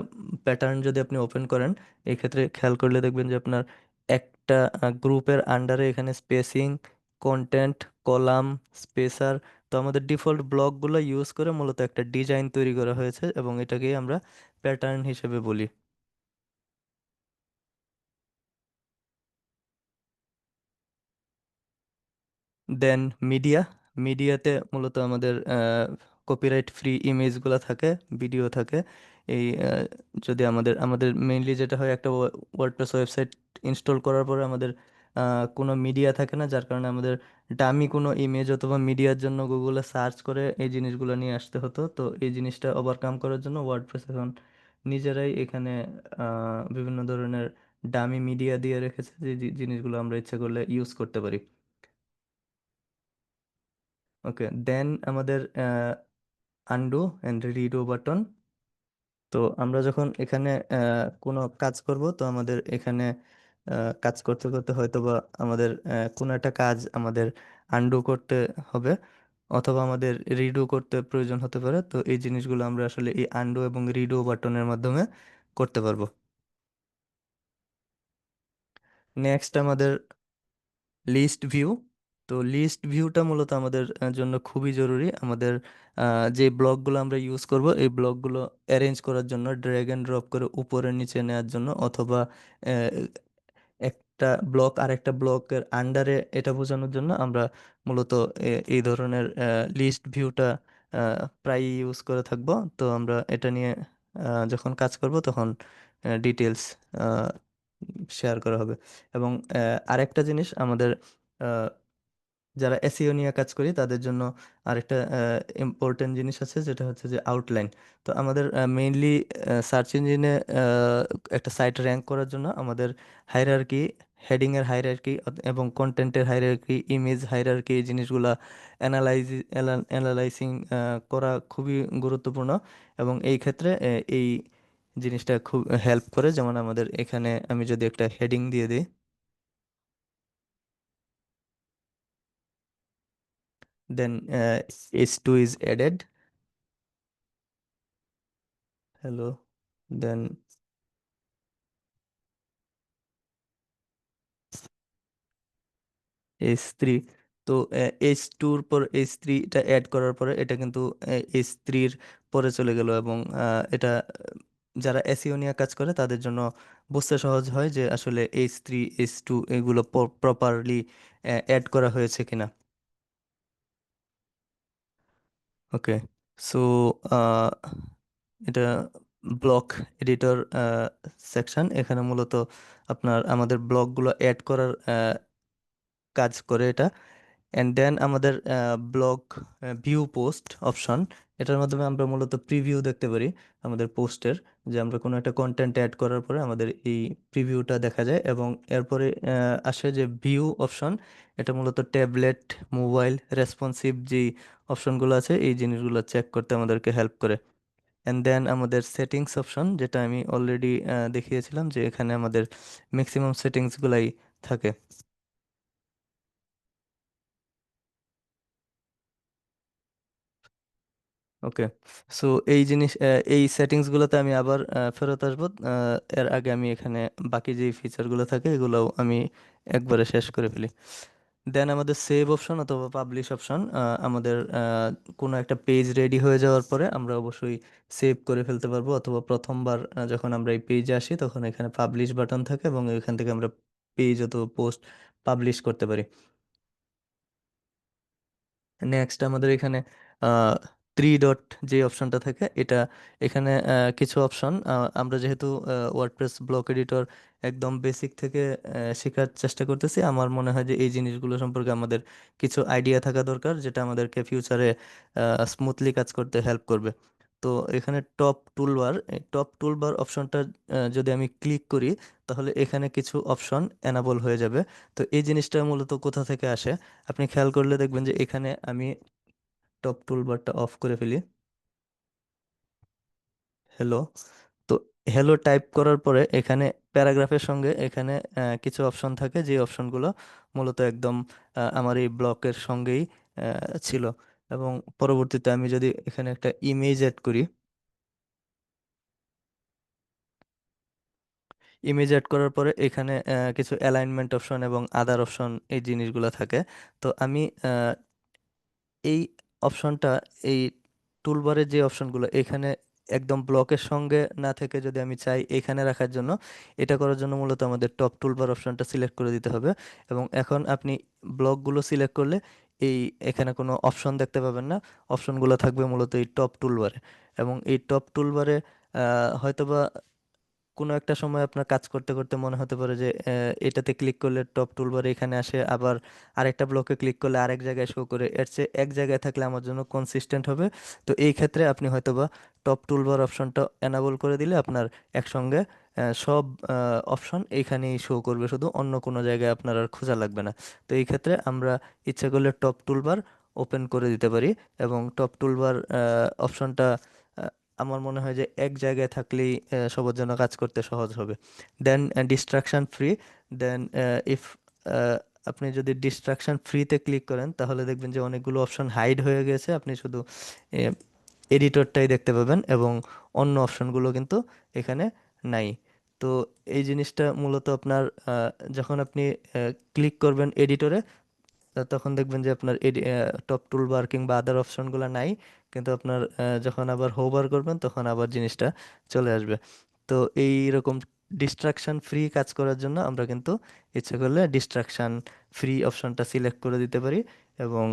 প্যাটার্ন যদি আপনি ওপেন করেন, এই ক্ষেত্রে খেয়াল করলে দেখবেন যে আপনার একটা গ্রুপের আন্ডারে এখানে স্পেসিং, কন্টেন্ট, কলাম, স্পেসার, তো আমাদের ডিফল্ট ব্লকগুলো ইউজ করে মূলত একটা ডিজাইন তৈরি করা হয়েছে এবং এটাকেই আমরা প্যাটার্ন হিসেবে বলি। দেন মিডিয়া। মিডিয়াতে মূলত আমাদের কপিরাইট ফ্রি ইমেজগুলো থাকে, ভিডিও থাকে। এই যদি আমাদের আমাদের মেইনলি যেটা হয়, একটা ওয়ার্ডপ্রেস ওয়েবসাইট ইনস্টল করার পরে আমাদের কোনো মিডিয়া থাকে না, যার কারণে আমাদের দামি কোনো ইমেজ অথবা মিডিয়ার জন্য গুগলে সার্চ করে এই জিনিসগুলো নিয়ে আসতে হতো। তো এই জিনিসটা ওভারকাম করার জন্য ওয়ার্ডপ্রেস এখন নিজেরাই এখানে বিভিন্ন ধরনের দামি মিডিয়া দিয়ে রেখেছে, যে জিনিসগুলো আমরা ইচ্ছা করলে ইউজ করতে পারি। ওকে, দেন আমাদের আনডু অ্যান্ড রিডো বাটন। তো আমরা যখন এখানে কোনো কাজ করব, তো আমাদের এখানে কাজ করতে করতে হয়তো বা আমাদের কোনো একটা কাজ আমাদের আনডু করতে হবে, অথবা আমাদের রিডো করতে প্রয়োজন হতে পারে। তো এই জিনিসগুলো আমরা আসলে এই আনডু এবং রিডো বাটনের মাধ্যমে করতে পারবো। নেক্সট আমাদের লিস্ট ভিউ। তো লিস্ট ভিউটা মূলত আমাদের জন্য খুবই জরুরি। আমাদের যে ব্লকগুলো আমরা ইউজ করব, এই ব্লকগুলো অ্যারেঞ্জ করার জন্য, ড্র্যাগ অ্যান্ড ড্রপ করে উপরে নিচে নেওয়ার জন্য, অথবা আহ, একটা ব্লক আরেকটা ব্লকের আন্ডারে, এটা বোঝানোর জন্য আমরা মূলত এই ধরনের লিস্ট ভিউটা প্রায় ইউজ করে থাকবো। তো আমরা এটা নিয়ে যখন কাজ করব তখন ডিটেলস শেয়ার করা হবে। এবং আরেকটা জিনিস আমাদের যারা এসইও নিয়ে কাজ করি তাদের জন্য আরেকটা ইম্পর্টেন্ট জিনিস আছে, যেটা হচ্ছে যে আউটলাইন। তো আমাদের মেইনলি সার্চ ইঞ্জিনে একটা সাইট র্যাঙ্ক করার জন্য আমাদের হাইরার্কি, হেডিং এর হাইরার্কি এবং কন্টেন্টের হাইরার্কি, ইমেজ হাইরার্কি, এই জিনিসগুলা অ্যানালাইসিং করা খুবই গুরুত্বপূর্ণ। এবং এই ক্ষেত্রে এই জিনিসটা খুব হেল্প করে। যেমন আমাদের এখানে আমি যদি একটা হেডিং দিয়ে দিই, then H2 is added, hello, then H3। তো H2-র পর H3-টা অ্যাড করার পরে এটা কিন্তু H3-র পরে চলে গেল। এবং এটা যারা এসইও নিয়ে কাজ করে তাদের জন্য বুঝতে সহজ হয় যে আসলে H3, H2 এগুলো প্রপারলি অ্যাড করা হয়েছে কিনা। ওকে, সো এটা ব্লক এডিটর সেকশন। এখানে মূলত আপনার আমাদের ব্লকগুলো অ্যাড করার কাজ করে এটা। অ্যান্ড দেন আমাদের ব্লগ ভিউ পোস্ট অপশন, এটার মাধ্যমে আমরা মূলত প্রিভিউ দেখতে পারি আমাদের পোস্টের, যে আমরা কোনো একটা কন্টেন্ট অ্যাড করার পরে আমাদের এই প্রিভিউটা দেখা যায়। এবং এরপরে আসে যে ভিউ অপশন, এটা মূলত ট্যাবলেট, মোবাইল রেসপন্সিভ যে অপশনগুলো আছে এই জিনিসগুলো চেক করতে আমাদেরকে হেল্প করে। অ্যান্ড দেন আমাদের সেটিংস অপশন, যেটা আমি অলরেডি দেখিয়েছিলাম, যে এখানে আমাদের ম্যাক্সিমাম সেটিংসগুলাই থাকে। ওকে, সো এই জিনিস এই সেটিংসগুলোতে আমি আবার ফেরত আসবো। এর আগে আমি এখানে বাকি যে ফিচারগুলো থাকে এগুলোও আমি একবারে শেষ করে ফেলি। দেন আমাদের সেভ অপশন অথবা পাবলিশ অপশন, আমাদের কোনো একটা পেজ রেডি হয়ে যাওয়ার পরে আমরা অবশ্যই সেভ করে ফেলতে পারবো, অথবা প্রথমবার যখন আমরা এই পেজে আসি তখন এখানে পাবলিশ বাটন থাকে এবং এখান থেকে আমরা পেজ অথবা পোস্ট পাবলিশ করতে পারি। নেক্সট আমাদের এখানে থ্রি ডট যে অপশনটা থাকে এটা, এখানে কিছু অপশন, আমরা যেহেতু ওয়ার্ডপ্রেস ব্লক এডিটর একদম বেসিক থেকে শেখার চেষ্টা করতেছি, আমার মনে হয় যে এই জিনিসগুলো সম্পর্কে আমাদের কিছু আইডিয়া থাকা দরকার, যেটা আমাদেরকে ফিউচারে স্মুথলি কাজ করতে হেল্প করবে। তো এখানে টপ টুলবার, এই টপ টুলবার অপশনটা যদি আমি ক্লিক করি, তাহলে এখানে কিছু অপশন এনাবল হয়ে যাবে। তো এই জিনিসটা মূলত কোথা থেকে আসে, আপনি খেয়াল করলে দেখবেন যে এখানে আমি টপ টুলবারটা অফ করে ফেলি। হ্যালো। তো হ্যালো টাইপ করার পরে এখানে প্যারাগ্রাফের সঙ্গে এখানে কিছু অপশন থাকে, যে অপশনগুলো মূলত একদম আমার এই ব্লকের সঙ্গেই ছিল। এবং পরবর্তীতে আমি যদি এখানে একটা ইমেজ অ্যাড করি, ইমেজ অ্যাড করার পরে এখানে কিছু অ্যালাইনমেন্ট অপশন এবং আদার অপশন এই জিনিসগুলো থাকে। তো আমি এই অপশনটা, এই টুলবারের যে অপশনগুলো এখানে একদম ব্লকের সঙ্গে না থেকে যদি আমি চাই এখানে রাখার জন্য, এটা করার জন্য মূলত আমাদের টপ টুলবার অপশনটা সিলেক্ট করে দিতে হবে। এবং এখন আপনি ব্লকগুলো সিলেক্ট করলে এই এখানে কোনো অপশন দেখতে পাবেন না, অপশনগুলো থাকবে মূলত এই টপ টুলবারে। এবং এই টপ টুলবারে হয়তোবা কোনো একটা সময় আপনার কাজ করতে করতে মনে হতে পারে যে এটাতে ক্লিক করলে টপ টুলবার এখানে আসে, আবার আরেকটা ব্লকে ক্লিক করলে আরেক জায়গায় শো করে, এর চেয়ে এক জায়গায় থাকলে আমার জন্য কনসিস্টেন্ট হবে। তো এই ক্ষেত্রে আপনি হয়তোবা টপ টুলবার অপশনটা এনাবল করে দিলে আপনার একসঙ্গে সব অপশন এইখানেই শো করবে, শুধু অন্য কোনো জায়গায় আপনার আর খোঁজা লাগবে না। তো এই ক্ষেত্রে আমরা ইচ্ছা করলে টপ টুলবার ওপেন করে দিতে পারি, এবং টপ টুলবার অপশনটা আমার মনে হয় যে এক জায়গায় থাকলেই সবার জন্য কাজ করতে সহজ হবে। দেন ডিস্ট্রাকশন ফ্রি, দেন ইফ আপনি যদি ডিস্ট্রাকশন ফ্রিতে ক্লিক করেন তাহলে দেখবেন যে অনেকগুলো অপশন হাইড হয়ে গেছে, আপনি শুধু এডিটরটাই দেখতে পাবেন এবং অন্য অপশনগুলো কিন্তু এখানে নাই। তো এই জিনিসটা মূলত আপনার যখন আপনি ক্লিক করবেন এডিটরে, তখন দেখবেন যে আপনার টপ টুলবার কিংবা আদার অপশনগুলো নাই, কিন্তু আপনার যখন আবার হোভার করবেন তখন আবার জিনিসটা চলে আসবে। তো এই রকম ডিস্ট্রাকশন ফ্রি কাজ করার জন্য আমরা কিন্তু ইচ্ছে করলে ডিস্ট্রাকশন ফ্রি অপশনটা সিলেক্ট করে দিতে পারি, এবং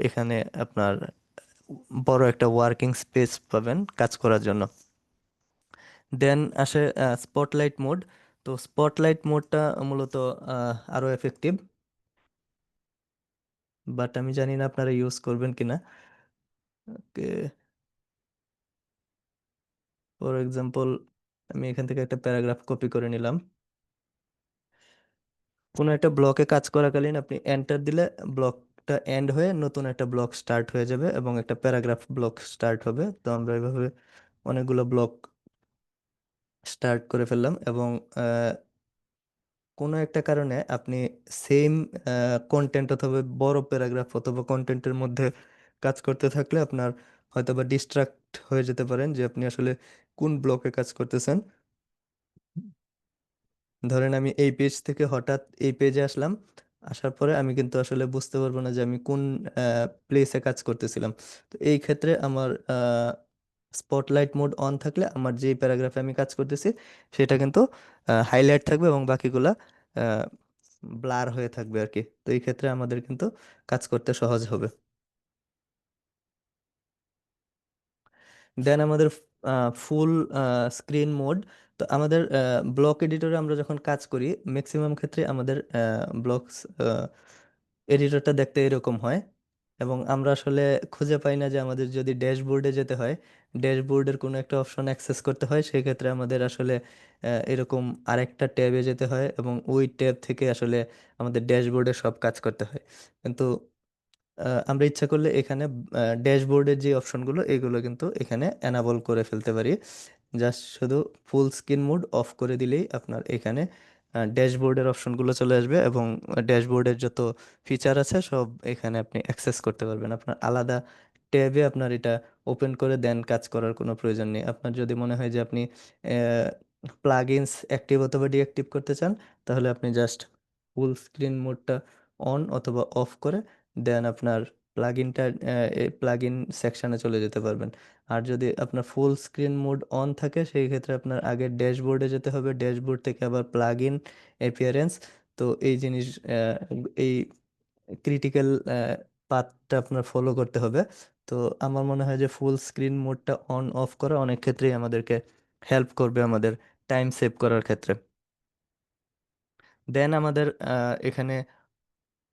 এখানে আপনার বড় একটা ওয়ার্কিং স্পেস পাবেন কাজ করার জন্য। দেন আসে স্পটলাইট মোড। তো স্পটলাইট মোডটা মূলত আরো এফেক্টিভ, বাট আমি জানি না আপনারা ইউজ করবেন কিনা। ওকে, ফর এক্সাম্পল আমি এখান থেকে একটা প্যারাগ্রাফ কপি করে নিলাম। কোনো একটা ব্লকে কাজ করাকালীন আপনি এন্টার দিলে ব্লকটা এন্ড হয়ে নতুন একটা ব্লক স্টার্ট হয়ে যাবে এবং একটা প্যারাগ্রাফ ব্লক স্টার্ট হবে। তো আমরা এভাবে অনেকগুলো ব্লক স্টার্ট করে ফেললাম, এবং কোনো একটা কারণে আপনি সেম কন্টেন্ট অথবা বড় প্যারাগ্রাফ অথবা কন্টেন্টের মধ্যে কাজ করতে থাকলে আপনার হয়তোবা ডিস্ট্রাক্ট হয়ে যেতে পারেন যে আপনি আসলে কোন ব্লকে কাজ করতেছেন। ধরেন আমি এই পেজ থেকে হঠাৎ এই পেজে আসলাম, আসার পরে আমি কিন্তু আসলে বুঝতে পারবো না যে আমি কোন প্লেসে কাজ করতেছিলাম। তো এই ক্ষেত্রে আমার স্পটলাইট মোড অন থাকলে আমার যে প্যারাগ্রাফে আমি কাজ করতেছি সেটা কিন্তু হাইলাইট থাকবে এবং বাকিগুলা ব্লার হয়ে থাকবে আর কি। তো এই ক্ষেত্রে আমাদের কিন্তু কাজ করতে সহজ হবে। দেন আমাদের ফুল স্ক্রিন মোড। তো আমাদের ব্লক এডিটরে আমরা যখন কাজ করি ম্যাক্সিমাম ক্ষেত্রে আমাদের ব্লক এডিটরটা দেখতে এরকম হয়, এবং আমরা আসলে খুঁজে পাই না যে আমাদের যদি ড্যাশবোর্ডে যেতে হয়, ড্যাশবোর্ডের কোনো একটা অপশন অ্যাক্সেস করতে হয়, সেক্ষেত্রে আমাদের আসলে এরকম আরেকটা ট্যাবে যেতে হয় এবং ওই ট্যাব থেকে আসলে আমাদের ড্যাশবোর্ডে সব কাজ করতে হয়। কিন্তু আমরা ইচ্ছা করলে এখানে ড্যাশবোর্ডের যে অপশনগুলো এগুলো কিন্তু এখানে এনাবল করে ফেলতে পারি। জাস্ট শুধু ফুল স্ক্রিন মোড অফ করে দিলেই আপনার এখানে ড্যাশবোর্ডের অপশনগুলো চলে আসবে, এবং ড্যাশবোর্ডের যত ফিচার আছে সব এখানে আপনি অ্যাক্সেস করতে পারবেন। আপনার আলাদা ট্যাবে আপনার এটা ওপেন করে দেন কাজ করার কোনো প্রয়োজন নেই। আপনার যদি মনে হয় যে আপনি প্লাগইনস অ্যাক্টিভ অথবা ডিঅ্যাক্টিভ করতে চান, তাহলে আপনি জাস্ট ফুল স্ক্রিন মোডটা অন অথবা অফ করে দেন আপনার প্লাগইনটা এই প্লাগইন সেকশনে চলে যেতে পারবেন। আর যদি আপনার ফুল স্ক্রিন মোড অন থাকে সেই ক্ষেত্রে আপনার আগে ড্যাশবোর্ডে যেতে হবে, ড্যাশবোর্ড থেকে আবার প্লাগইন অ্যাপিয়ারেন্স। তো এই জিনিস এই ক্রিটিক্যাল পাথটা আপনার ফলো করতে হবে। তো আমার মনে হয় যে ফুল স্ক্রিন মোডটা অন অফ করা অনেক ক্ষেত্রেই আমাদেরকে হেল্প করবে আমাদের টাইম সেভ করার ক্ষেত্রে। দেন আমাদের এখানে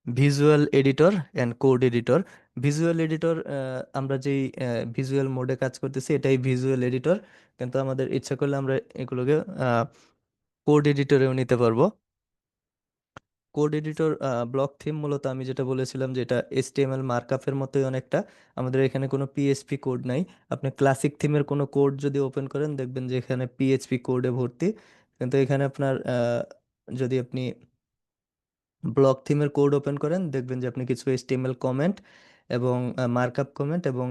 visual editor and code editor. Visual editor, আমরা যেই ভিজুয়াল মোডে কাজ করতেছি এটাই ভিজুয়াল এডিটর, কিন্তু আমাদের ইচ্ছা করলে আমরা এগুলোকে কোড এডিটরেও নিতে পারবো। কোড এডিটর ব্লক থিম মূলত আমি যেটা বলেছিলাম যে এটা HTML মার্কআপের মতোই অনেকটা। আমাদের এখানে কোনো পিএইচপি কোড নাই। আপনি ক্লাসিক থিমের কোনো কোড যদি ওপেন করেন দেখবেন যে এখানে পিএইচপি কোডে ভর্তি, কিন্তু এখানে আপনার যদি আপনি ব্লক থিমের কোড ওপেন করেন দেখবেন যে আপনি কিছু HTML কমেন্ট এবং মার্কআপ কমেন্ট এবং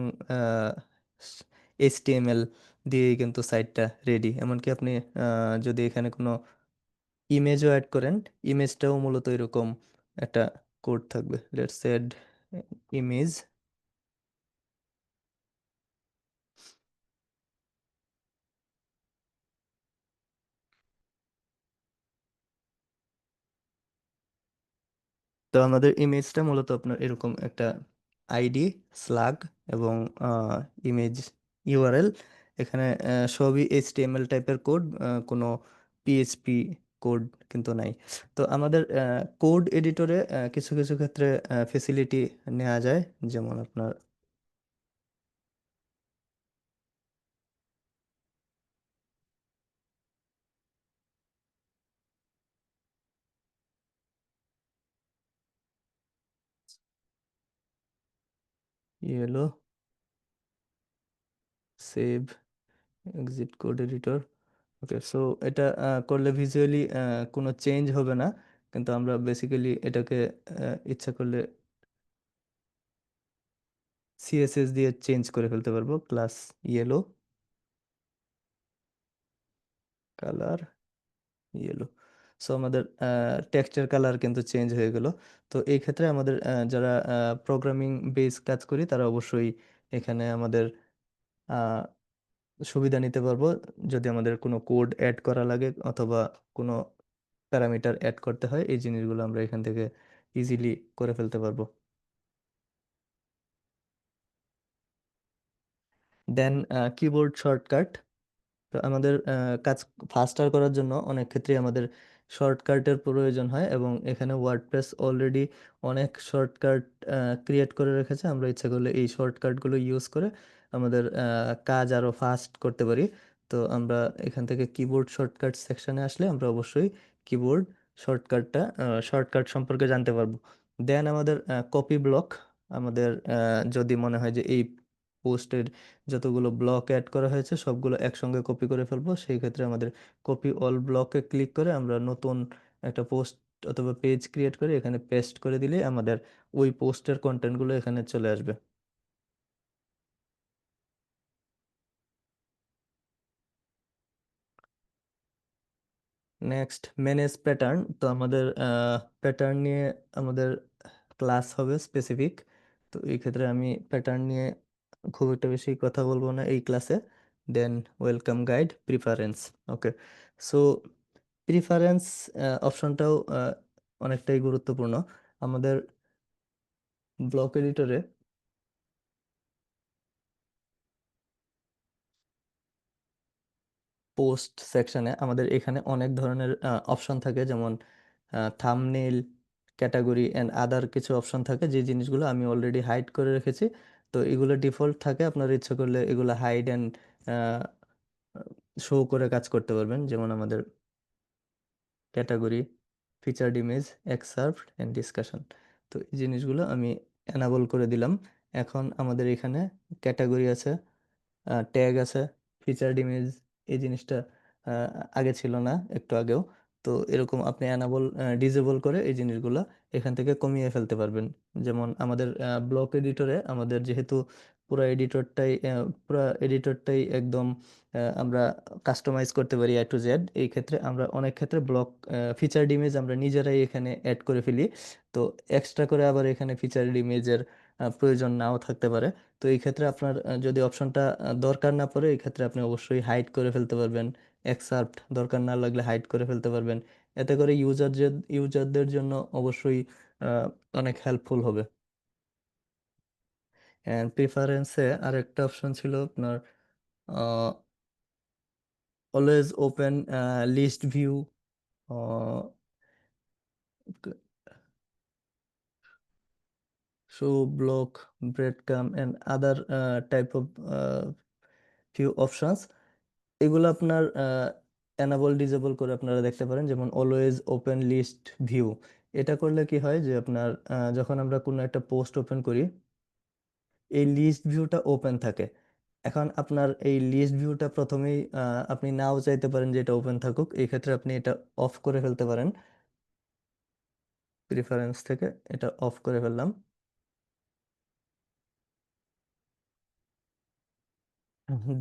HTML দিয়েই কিন্তু সাইটটা রেডি। এমনকি আপনি যদি এখানে কোনো ইমেজও অ্যাড করেন, ইমেজটাও মূলত এরকম একটা কোড থাকবে। Let's add image. তো আমাদের ইমেজটা মূলত আপনার এরকম একটা আইডি, স্লাগ এবং ইমেজ ইউআরএল। এখানে সবই HTML টাইপের কোড, কোনো পিএইচপি কোড কিন্তু নাই। তো আমাদের কোড এডিটরে কিছু কিছু ক্ষেত্রে ফেসিলিটি নেওয়া যায়, যেমন আপনার yellow, save, exit code editor. Okay, so এটা করলে ভিজুয়ালি কোনো চেঞ্জ হবে না, কিন্তু আমরা বেসিক্যালি এটাকে ইচ্ছা করলে সিএসএস দিয়ে চেঞ্জ করে ফেলতে পারবো। Class yellow, colour yellow. So আমাদের টেক্সচার কালার কিন্তু চেঞ্জ হয়ে গেল। তো এই ক্ষেত্রে আমাদের যারা প্রোগ্রামিং বেস কাজ করি তারা অবশ্যই এখানে আমাদের আহ, সুবিধা নিতে পারবো। যদি আমাদের কোনো কোড অ্যাড করা লাগে অথবা কোনো প্যারামিটার অ্যাড করতে হয়, এই জিনিসগুলো আমরা এখান থেকে ইজিলি করে ফেলতে পারবো। Then keyboard shortcut. তো আমাদের কাজ ফাস্টার করার জন্য অনেক ক্ষেত্রে আমাদের শর্টকাটের প্রয়োজন হয়, এবং এখানে ওয়ার্ডপ্রেস অলরেডি অনেক শর্টকাট ক্রিয়েট করে রেখেছে। আমরা ইচ্ছা করলে এই শর্টকাটগুলো ইউজ করে আমাদের কাজ আরো ফাস্ট করতে পারি। তো আমরা এখান থেকে কিবোর্ড শর্টকাট সেকশনে আসলে আমরা অবশ্যই কিবোর্ড শর্টকাট সম্পর্কে জানতে পারবো। দেন আমাদের কপি ব্লক। আমাদের যদি মনে হয় যে এই পোস্টের যতগুলো ব্লক অ্যাড করা হয়েছে সবগুলো একসঙ্গে কপি করে ফেলবো, সেই ক্ষেত্রে আমাদের কপি অল ব্লকে ক্লিক করে আমরা নতুন একটা পোস্ট অথবা পেজ ক্রিয়েট করে এখানে পেস্ট করে দিলে আমাদের ওই পোস্টের কন্টেন্টগুলো এখানে চলে আসবে। Next manage pattern. তো আমাদের প্যাটার্ন নিয়ে আমাদের ক্লাস হবে স্পেসিফিক। তো এই ক্ষেত্রে আমি প্যাটার্ন নিয়ে খুব একটা বেশি কথা বলবো না এই ক্লাসে। দেন ওয়েলকাম গাইড, প্রিফারেন্স। ওকে, সো প্রিফারেন্স অপশনটাও অনেকটাই গুরুত্বপূর্ণ আমাদের ব্লক এডিটরে। পোস্ট সেকশনে আমাদের এখানে অনেক ধরনের অপশন থাকে, যেমন থাম্বনেইল, ক্যাটাগরি অ্যান্ড আদার কিছু অপশন থাকে, যে জিনিসগুলো আমি অলরেডি হাইড করে রেখেছি। তো এগুলো ডিফল্ট থাকে, আপনার ইচ্ছা করলে এগুলো হাইড অ্যান্ড শো করে কাজ করতে পারবেন। যেমন আমাদের category, featured image, excerpt and discussion. তো এই জিনিসগুলো আমি এনাবল করে দিলাম। এখন আমাদের এখানে ক্যাটাগরি আছে, ট্যাগ আছে, ফিচার্ড ইমেজ, এই জিনিসটা আহ, আগে ছিল না, একটু আগেও। তো এরকম আপনি অ্যানাবল ডিজেবল করে এই জিনিসগুলো এখান থেকে কমিয়ে ফেলতে পারবেন। যেমন আমাদের ব্লক এডিটরে আমাদের যেহেতু পুরো এডিটরটাই একদম আমরা কাস্টমাইজ করতে পারি A to Z। এই ক্ষেত্রে আমরা অনেক ক্ষেত্রে ব্লক ফিচার্ড ইমেজ আমরা নিজেরাই এখানে অ্যাড করে ফেলি। তো এক্সট্রা করে আবার এখানে ফিচার্ড ইমেজের প্রয়োজন নাও থাকতে পারে। তো এই ক্ষেত্রে আপনার যদি অপশনটা দরকার না পড়ে, এই ক্ষেত্রে আপনি অবশ্যই হাইড করে ফেলতে পারবেন। এক্সার্পট দরকার না লাগলে হাইড করে ফেলতে পারবেন। এতে করে ইউজারদের জন্য অবশ্যই আহ, অনেক হেল্পফুল হবে। অ্যান্ড প্রিফারেন্সে আরেকটা অপশন ছিল আপনার always open list view, show block breadcrumb and other type of few options. এগুলো আপনার এনাবল ডিজেবল করে আপনারা দেখতে পারেন, যেমন অলওয়েজ ওপেন লিস্ট ভিউ। এটা করলে কি হয় যে আপনার যখন আমরা কোনো একটা পোস্ট ওপেন করি, এই লিস্ট ভিউটা ওপেন থাকে। এখন আপনার এই লিস্ট ভিউটা প্রথমেই আপনি নাও চাইতে পারেন যে এটা ওপেন থাকুক, এই ক্ষেত্রে আপনি এটা অফ করে ফেলতে পারেন। প্রিফারেন্স থেকে এটা অফ করে ফেললাম।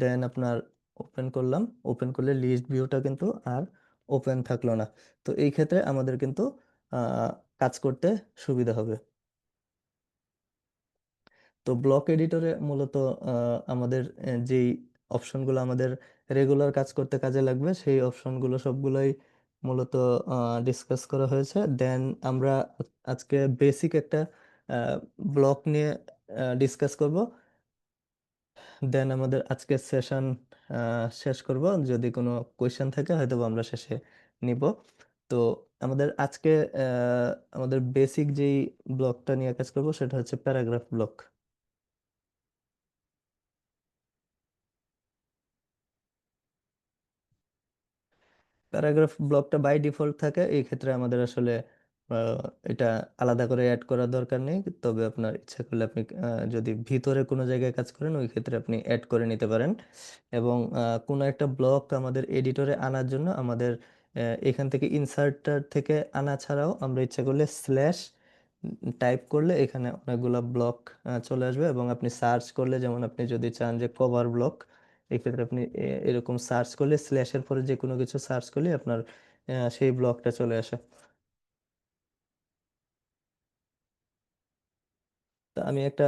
দেন আপনার ওপেন করলাম, ওপেন করলে লিস্ট ভিউটা কিন্তু আর ওপেন থাকলো না। তো এই ক্ষেত্রে আমাদের কিন্তু আহ, কাজ করতে সুবিধা হবে। তো ব্লক এডিটরে মূলত আমাদের যেই অপশনগুলো আমাদের রেগুলার কাজ করতে কাজে লাগবে, সেই অপশনগুলো সবগুলোই মূলত ডিসকাস করা হয়েছে। দেন আমরা আজকে বেসিক একটা ব্লক নিয়ে ডিসকাস করব। দেন আমাদের আজকের সেশন শেষ করব। যদি কোনো কোয়েশ্চেন থাকে হয়তো বা আমরা শেষে নিব। তো আমাদের আজকে আমাদের বেসিক যেই ব্লকটা নিয়ে কাজ করব সেটা হচ্ছে প্যারাগ্রাফ ব্লক। প্যারাগ্রাফ ব্লকটা বাই ডিফল্ট থাকে, এই ক্ষেত্রে আমাদের আসলে আহ, এটা আলাদা করে অ্যাড করার দরকার নেই। তবে আপনার ইচ্ছা করলে আপনি যদি ভিতরে কোনো জায়গায় কাজ করেন ওই ক্ষেত্রে আপনি অ্যাড করে নিতে পারেন। এবং কোনো একটা ব্লক আমাদের এডিটরে আনার জন্য আমাদের এখান থেকে ইনসার্টার থেকে আনা ছাড়াও আমরা ইচ্ছা করলে স্ল্যাশ টাইপ করলে এখানে অনেকগুলা ব্লক চলে আসবে। এবং আপনি সার্চ করলে, যেমন আপনি যদি চান যে কভার ব্লক, এক্ষেত্রে আপনি এরকম সার্চ করলে স্ল্যাশের পরে যে কোনো কিছু সার্চ করলে আপনার সেই ব্লকটা চলে আসে। তো আমি একটা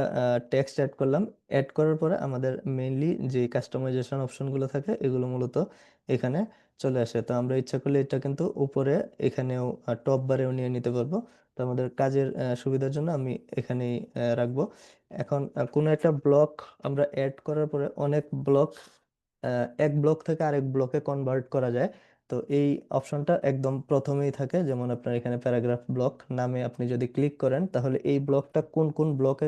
টেক্সট অ্যাড করলাম। অ্যাড করার পরে আমাদের মেইনলি যে কাস্টমাইজেশন অপশনগুলো থাকে এগুলো মূলত এখানে চলে আসে। তো আমরা ইচ্ছা করলে এটা কিন্তু উপরে এখানেও টপ বারেও নিয়ে নিতে পারবো। তো আমাদের কাজের সুবিধার জন্য আমি এখানেই রাখবো। এখন কোনো একটা ব্লক আমরা অ্যাড করার পরে অনেক ব্লক এক ব্লক থেকে আরেক ব্লকে কনভার্ট করা যায়। তো এই অপশনটা একদম প্রথমেই থাকে, যেমন আপনার এখানে প্যারাগ্রাফ ব্লক নামে আপনি যদি ক্লিক করেন তাহলে এই ব্লকটা কোন কোন ব্লকে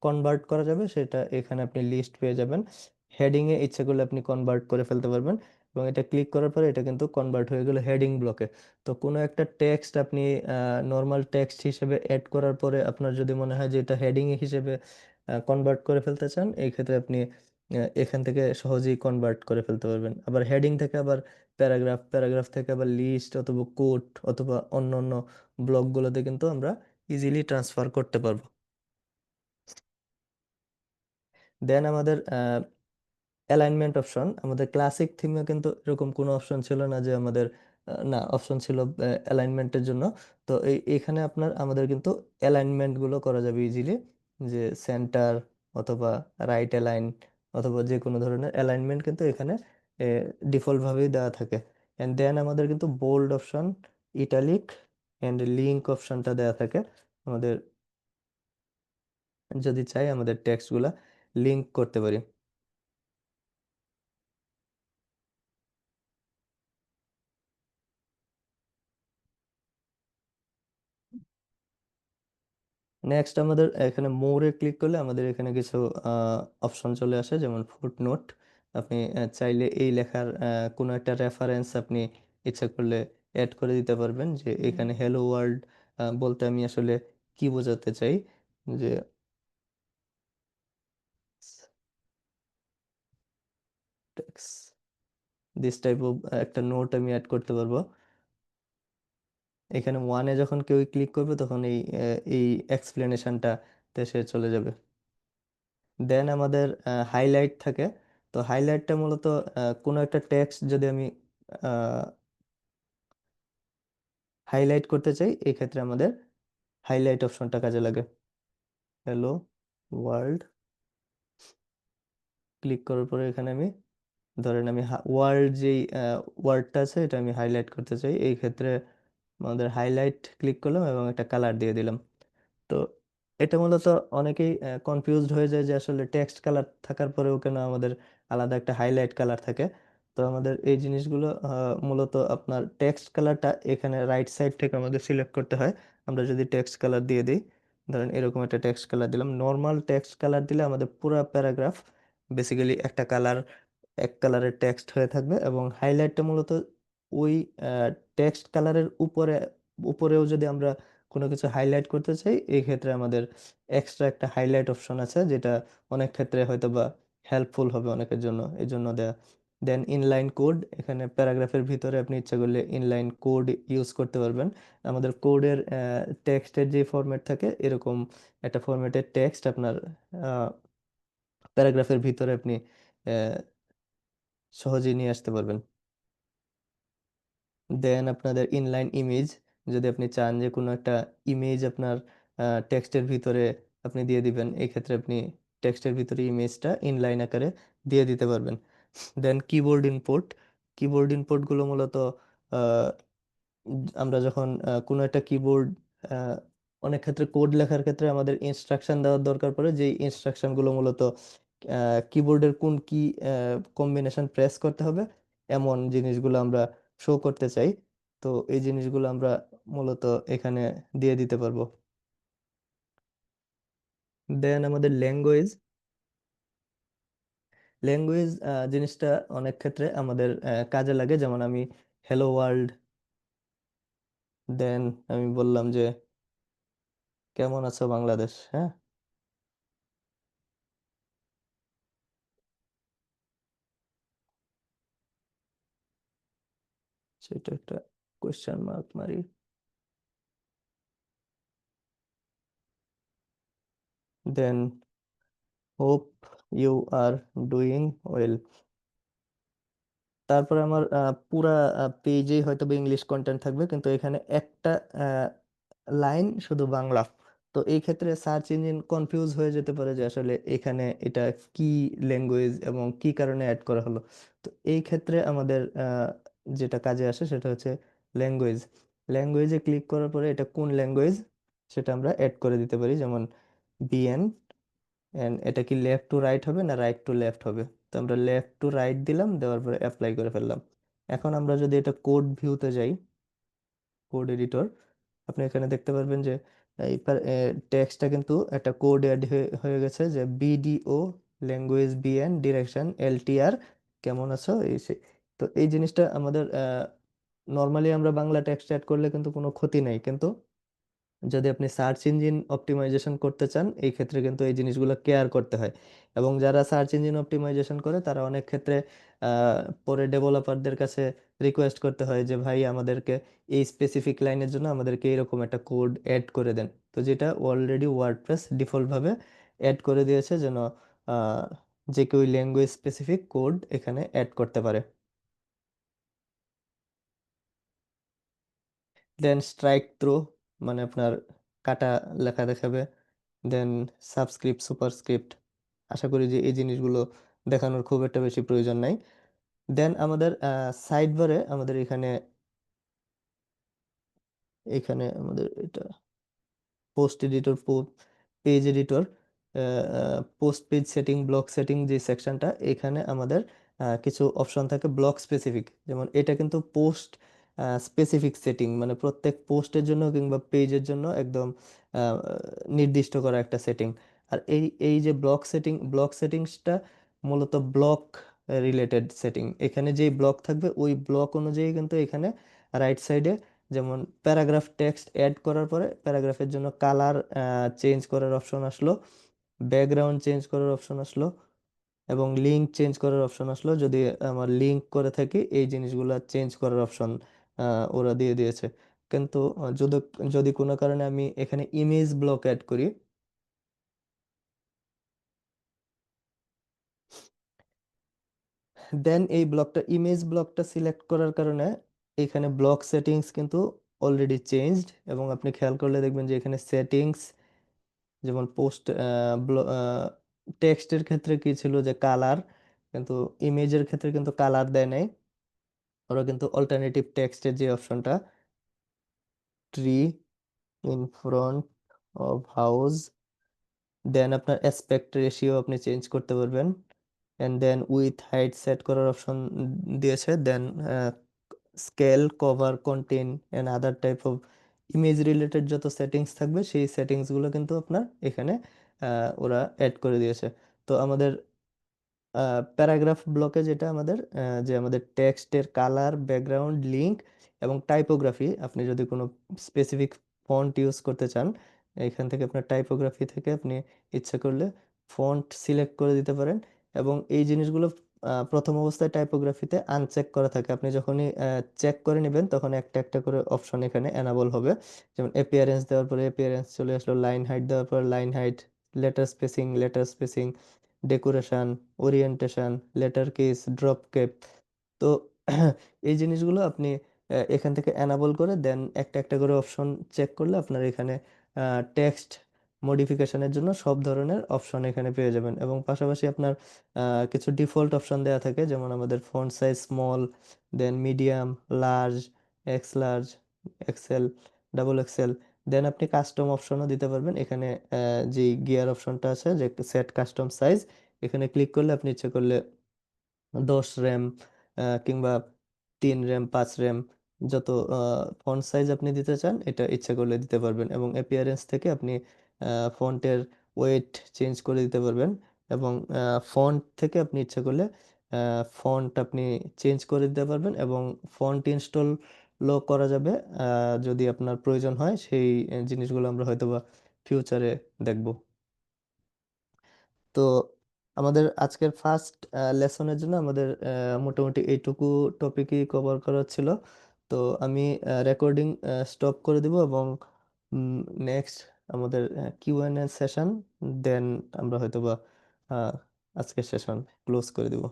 কনভার্ট করা যাবে সেটা এখানে আপনি লিস্ট পেয়ে যাবেন। হেডিং এ ইচ্ছা করলে আপনি কনভার্ট করে ফেলতে পারবেন। এবং এটা ক্লিক করার পরে এটা কিন্তু কনভার্ট হয়ে গেল হেডিং ব্লকে। তো কোনো একটা টেক্সট আপনি নর্মাল টেক্সট হিসেবে অ্যাড করার পরে আপনার যদি মনে হয় যে এটা হেডিং হিসেবে কনভার্ট করে ফেলতে চান, এই ক্ষেত্রে আপনি এখান থেকে সহজেই কনভার্ট করে ফেলতে পারবেন। আবার হেডিং থেকে আবার প্যারাগ্রাফ, প্যারাগ্রাফ থেকে আবার লিস্ট অথবা কোট অথবা অন্য অন্য ব্লকগুলোতে কিন্তু আমরা ইজিলি ট্রান্সফার করতে পারবো। দেন আমাদের অ্যালাইনমেন্ট অপশন। আমাদের ক্লাসিক থিমে কিন্তু এরকম কোনো অপশন ছিল না যে আমাদের না, অপশন ছিল অ্যালাইনমেন্টের জন্য। তো এইখানে আপনার আমাদের কিন্তু অ্যালাইনমেন্ট গুলো করা যাবে ইজিলি, যে সেন্টার অথবা রাইট অ্যালাইন অথবা যে কোনো ধরনের অ্যালাইনমেন্ট কিন্তু এখানে ডিফল্ট ভাবেই দেওয়া থাকে। এন্ড দেন আমাদের কিন্তু bold option, italic and link অপশনটা দেওয়া থাকে। আমাদের যদি চাই আমাদের টেক্সট গুলা লিঙ্ক করতে পারি। নেক্সট আমাদের এখানে মোরে ক্লিক করলে আমাদের এখানে কিছু অপশন চলে আসে, যেমন ফুটনোট। আপনি চাইলে এই লেখার কোনো একটা রেফারেন্স আপনি ইচ্ছা করলে অ্যাড করে দিতে পারবেন, যে এখানে হ্যালো ওয়ার্ল্ড বলতে আমি আসলে কি বোঝাতে চাই। যে দিস টাইপ অফ একটা নোট আমি অ্যাড করতে পারবো। এখানে ওয়ানে যখন কেউ ক্লিক করবে তখন এই এক্সপ্লেনেশনটা সে চলে যাবে। দেন আমাদের হাইলাইট থাকে। তো হাইলাইটটা মূলত কোনো একটা টেক্সট যদি আমি হাইলাইট করতে চাই, এই ক্ষেত্রে আমাদের হাইলাইট অপশনটা কাজে লাগে। হ্যালো ওয়ার্ল্ড ক্লিক করার পরে এখানে আমি ধরেন আমি ওয়ার্ল্ড যেই ওয়ার্ডটা আছে এটা আমি হাইলাইট করতে চাই, এই ক্ষেত্রে আমাদের হাইলাইট ক্লিক করলাম এবং একটা কালার দিয়ে দিলাম। তো এটা মূলত অনেকেই কনফিউজড হয়ে যায় যে আসলে টেক্সট কালার থাকার পরেও কেন আমাদের আলাদা একটা হাইলাইট কালার থাকে। তো আমাদের এই জিনিসগুলো মূলত আপনার টেক্সট কালারটা এখানে রাইট সাইড থেকে আমাদের সিলেক্ট করতে হয়। আমরা যদি টেক্সট কালার দিয়ে দিই, ধরেন এরকম একটা টেক্সট কালার দিলাম, নর্মাল টেক্সট কালার দিলে আমাদের পুরো প্যারাগ্রাফ বেসিক্যালি একটা কালার, এক কালারের টেক্সট হয়ে থাকবে, এবং হাইলাইটটা মূলত ওই টেক্সট কালারের উপরে, উপরেও যদি আমরা কোনো কিছু হাইলাইট করতে চাই, এই ক্ষেত্রে আমাদের এক্সট্রা একটা হাইলাইট অপশন আছে, যেটা অনেক ক্ষেত্রে হয়তো বা হেল্পফুল হবে অনেকের জন্য, এই জন্য দেয়া। দেন ইনলাইন কোড, এখানে প্যারাগ্রাফের ভিতরে আপনি ইচ্ছা করলে ইনলাইন কোড ইউজ করতে পারবেন। আমাদের কোডের টেক্সটের যে ফরম্যাট থাকে, এরকম একটা ফরম্যাটের টেক্সট আপনার প্যারাগ্রাফের ভিতরে আপনি আহ, সহজেই নিয়ে আসতে পারবেন। দেন আপনাদের ইনলাইন ইমেজ, যদি আপনি চান যে কোনো একটা ইমেজ আপনার টেক্সটের ভিতরে আপনি দিয়ে দিবেন, এই ক্ষেত্রে আপনি টেক্সটের ভিতরে ইমেজটা ইনলাইন আকারে দিয়ে দিতে পারবেন। Then keyboard input, keyboard input গুলো মূলত আমরা যখন কোনো একটা কিবোর্ড, অনেক ক্ষেত্রে কোড লেখার ক্ষেত্রে আমাদের ইনস্ট্রাকশন দেওয়ার দরকার পড়ে, যে ইনস্ট্রাকশন গুলো মূলত কিবোর্ডের কোন কি কম্বিনেশন প্রেস করতে হবে, এমন জিনিসগুলো আমরা শো করতে চাই। তো এই জিনিসগুলো আমরা মূলত এখানে দিয়ে দিতে পারবো। দেন আমাদের ল্যাঙ্গুয়েজ, ল্যাঙ্গুয়েজ জিনিসটা অনেক ক্ষেত্রে আমাদের কাজে লাগে। যেমন আমি হ্যালো ওয়ার্ল্ড, দেন আমি বললাম যে কেমন আছো বাংলাদেশ, হ্যাঁ, সেটা একটা কোয়েশ্চেন মার্ক মারি। Then hope you are doing well. তারপরে আমার পুরা পেজেই হয়তো বা ইংলিশ কন্টেন্ট থাকবে, কিন্তু এখানে একটা লাইন শুধু বাংলা। তো এই ক্ষেত্রে সার্চ ইঞ্জিন কনফিউজ হয়ে যেতে পারে যে আসলে এখানে এটা কি ল্যাঙ্গুয়েজ এবং কি কারণে অ্যাড করা হলো। তো এই ক্ষেত্রে আমাদের যেটা কাজে আসে সেটা হচ্ছে ল্যাঙ্গুয়েজ। ল্যাঙ্গুয়েজে ক্লিক করার পরে এটা কোন ল্যাঙ্গুয়েজ সেটা আমরা অ্যাড করে দিতে পারি, যেমন বিএন, এন্ড এটা কি লেফট টু রাইট হবে না রাইট টু লেফট হবে। তো আমরা লেফট টু রাইট দিলাম, দেওয়ার পরে অ্যাপ্লাই করে ফেললাম। এখন আমরা যদি এটা কোড ভিউতে যাই, কোড এডিটর, আপনি এখানে দেখতে পারবেন যে এই টেক্সটটা কিন্তু একটা কোড অ্যাড হয়ে গেছে, যে BDO language BN direction LTR কেমন আছো এই তো এই জিনিসটা আমাদের নর্মালি আমরা বাংলা টেক্সট অ্যাড করলে কিন্তু কোনো ক্ষতি নেই, কিন্তু যদি আপনি সার্চ ইঞ্জিন অপটিমাইজেশন করতে চান, এই ক্ষেত্রে কিন্তু এই জিনিসগুলো কেয়ার করতে হয়। এবং যারা সার্চ ইঞ্জিন অপটিমাইজেশন করে তারা অনেক ক্ষেত্রে পরে ডেভেলপারদের কাছে রিকোয়েস্ট করতে হয় যে ভাই আমাদেরকে এই স্পেসিফিক লাইনের জন্য আমাদেরকে এরকম একটা কোড অ্যাড করে দেন। তো যেটা অলরেডি ওয়ার্ডপ্রেস ডিফল্টভাবে অ্যাড করে দিয়েছে, যেন আহ, যে কেউ ল্যাঙ্গুয়েজ স্পেসিফিক কোড এখানে অ্যাড করতে পারে। দেন স্ট্রাইক থ্রো, মানে আপনার কাটা লেখা দেখাবে। দেন সাবস্ক্রিপ্ট সুপারস্ক্রিপ্ট, আশা করি যে এই জিনিসগুলো দেখানোর খুব একটা বেশি প্রয়োজন নাই। দেন আমাদের সাইড বারে আমাদের এখানে, এখানে আমাদের এটা post editor, page editor, post page setting, block setting, যে সেকশনটা, এখানে আমাদের কিছু অপশন থাকে ব্লক স্পেসিফিক। যেমন এটা কিন্তু পোস্ট স্পেসিফিক সেটিং, মানে প্রত্যেক পোস্টের জন্য কিংবা পেজের জন্য একদম আহ, নির্দিষ্ট করা একটা সেটিং। আর এই এই যে ব্লক সেটিং, ব্লক সেটিংসটা মূলত ব্লক রিলেটেড সেটিং। এখানে যেই ব্লক থাকবে ওই ব্লক অনুযায়ী কিন্তু এখানে রাইট সাইডে, যেমন প্যারাগ্রাফ টেক্সট অ্যাড করার পরে প্যারাগ্রাফের জন্য কালার চেঞ্জ করার অপশন আসলো, ব্যাকগ্রাউন্ড চেঞ্জ করার অপশন আসলো, এবং লিঙ্ক চেঞ্জ করার অপশন আসলো। যদি আমার লিঙ্ক করে থাকি, এই জিনিসগুলো চেঞ্জ করার অপশন ওরা দিয়ে দিয়েছে। কিন্তু যদি যদি কোনো কারণে আমি এখানে ইমেজ ব্লক অ্যাড করি, দেন এই ব্লকটা, ইমেজ ব্লকটা সিলেক্ট করার কারণে এখানে ব্লক সেটিংস কিন্তু অলরেডি চেঞ্জড। এবং আপনি খেয়াল করলে দেখবেন যে এখানে সেটিংস, যেমন পোস্ট টেক্সটের ক্ষেত্রে কি ছিল যে কালার, কিন্তু ইমেজের ক্ষেত্রে কিন্তু কালার দেয় নাই। ওরা কিন্তু অল্টারনেটিভ টেক্সটের যে অপশনটা, tree in front of house, then আপনার অ্যাসপেক্ট রেশিও আপনি চেঞ্জ করতে পারবেন, and then width height set করার অপশন দিয়েছে। Then scale, cover, content and other type of image related যত সেটিংস থাকবে সেই সেটিংসগুলো কিন্তু আপনার এখানে ওরা অ্যাড করে দিয়েছে। তো আমাদের প্যারাগ্রাফ ব্লকে যেটা আমাদের যে আমাদের টেক্সটের কালার, ব্যাকগ্রাউন্ড, লিঙ্ক এবং টাইপোগ্রাফি, আপনি যদি কোনো স্পেসিফিক ফন্ট ইউজ করতে চান, এখান থেকে আপনার টাইপোগ্রাফি থেকে আপনি ইচ্ছা করলে ফন্ট সিলেক্ট করে দিতে পারেন। এবং এই জিনিসগুলো প্রথম অবস্থায় টাইপোগ্রাফিতে আনচেক করা থাকে, আপনি যখনই চেক করে নেবেন তখন একটা একটা করে অপশন এখানে এনাবল হবে। যেমন এপিয়ারেন্স দেওয়ার পরে এপিয়ারেন্স চলে আসলো, লাইন হাইট দেওয়ার পর line height, letter spacing, decoration, orientation, letter case, drop cap. তো এই জিনিসগুলো আপনি এখান থেকে এনাবল করে দেন একটা একটা করে অপশন চেক করলে আপনার এখানে টেক্সট মডিফিকেশনের জন্য সব ধরনের অপশন এখানে পেয়ে যাবেন। এবং পাশাপাশি আপনার কিছু ডিফল্ট অপশন দেওয়া থাকে, যেমন আমাদের font size small, then medium, large, X large, XL, double XL. Then আপনি কাস্টম অপশনও দিতে পারবেন এখানে। যে গিয়ার অপশনটা আছে যে সেট কাস্টম সাইজ, এখানে ক্লিক করলে আপনি ইচ্ছে করলে 10 র্যাম কিংবা 3 র্যাম, 5 র্যাম, যত ফন্ট সাইজ আপনি দিতে চান এটা ইচ্ছা করলে দিতে পারবেন। এবং অ্যাপিয়ারেন্স থেকে আপনি ফন্টের ওয়েট চেঞ্জ করে দিতে পারবেন। এবং ফন্ট থেকে আপনি ইচ্ছা করলে ফন্ট আপনি চেঞ্জ করে দিতে পারবেন। এবং ফন্ট ইনস্টল করা যাবে যদি আপনার প্রয়োজন হয়। সেই জিনিসগুলো আমরা হয়তোবা ফিউচারে দেখব। তো আমাদের আজকের ফার্স্ট লেসনের জন্য আমাদের মোটামুটি এইটুকু টপিকই কভার করা ছিল। তো আমি রেকর্ডিং স্টপ করে দিব এবং নেক্সট আমাদের কিউএনএ সেশন, দেন আমরা হয়তোবা আহ, আজকের সেশন ক্লোজ করে দিব।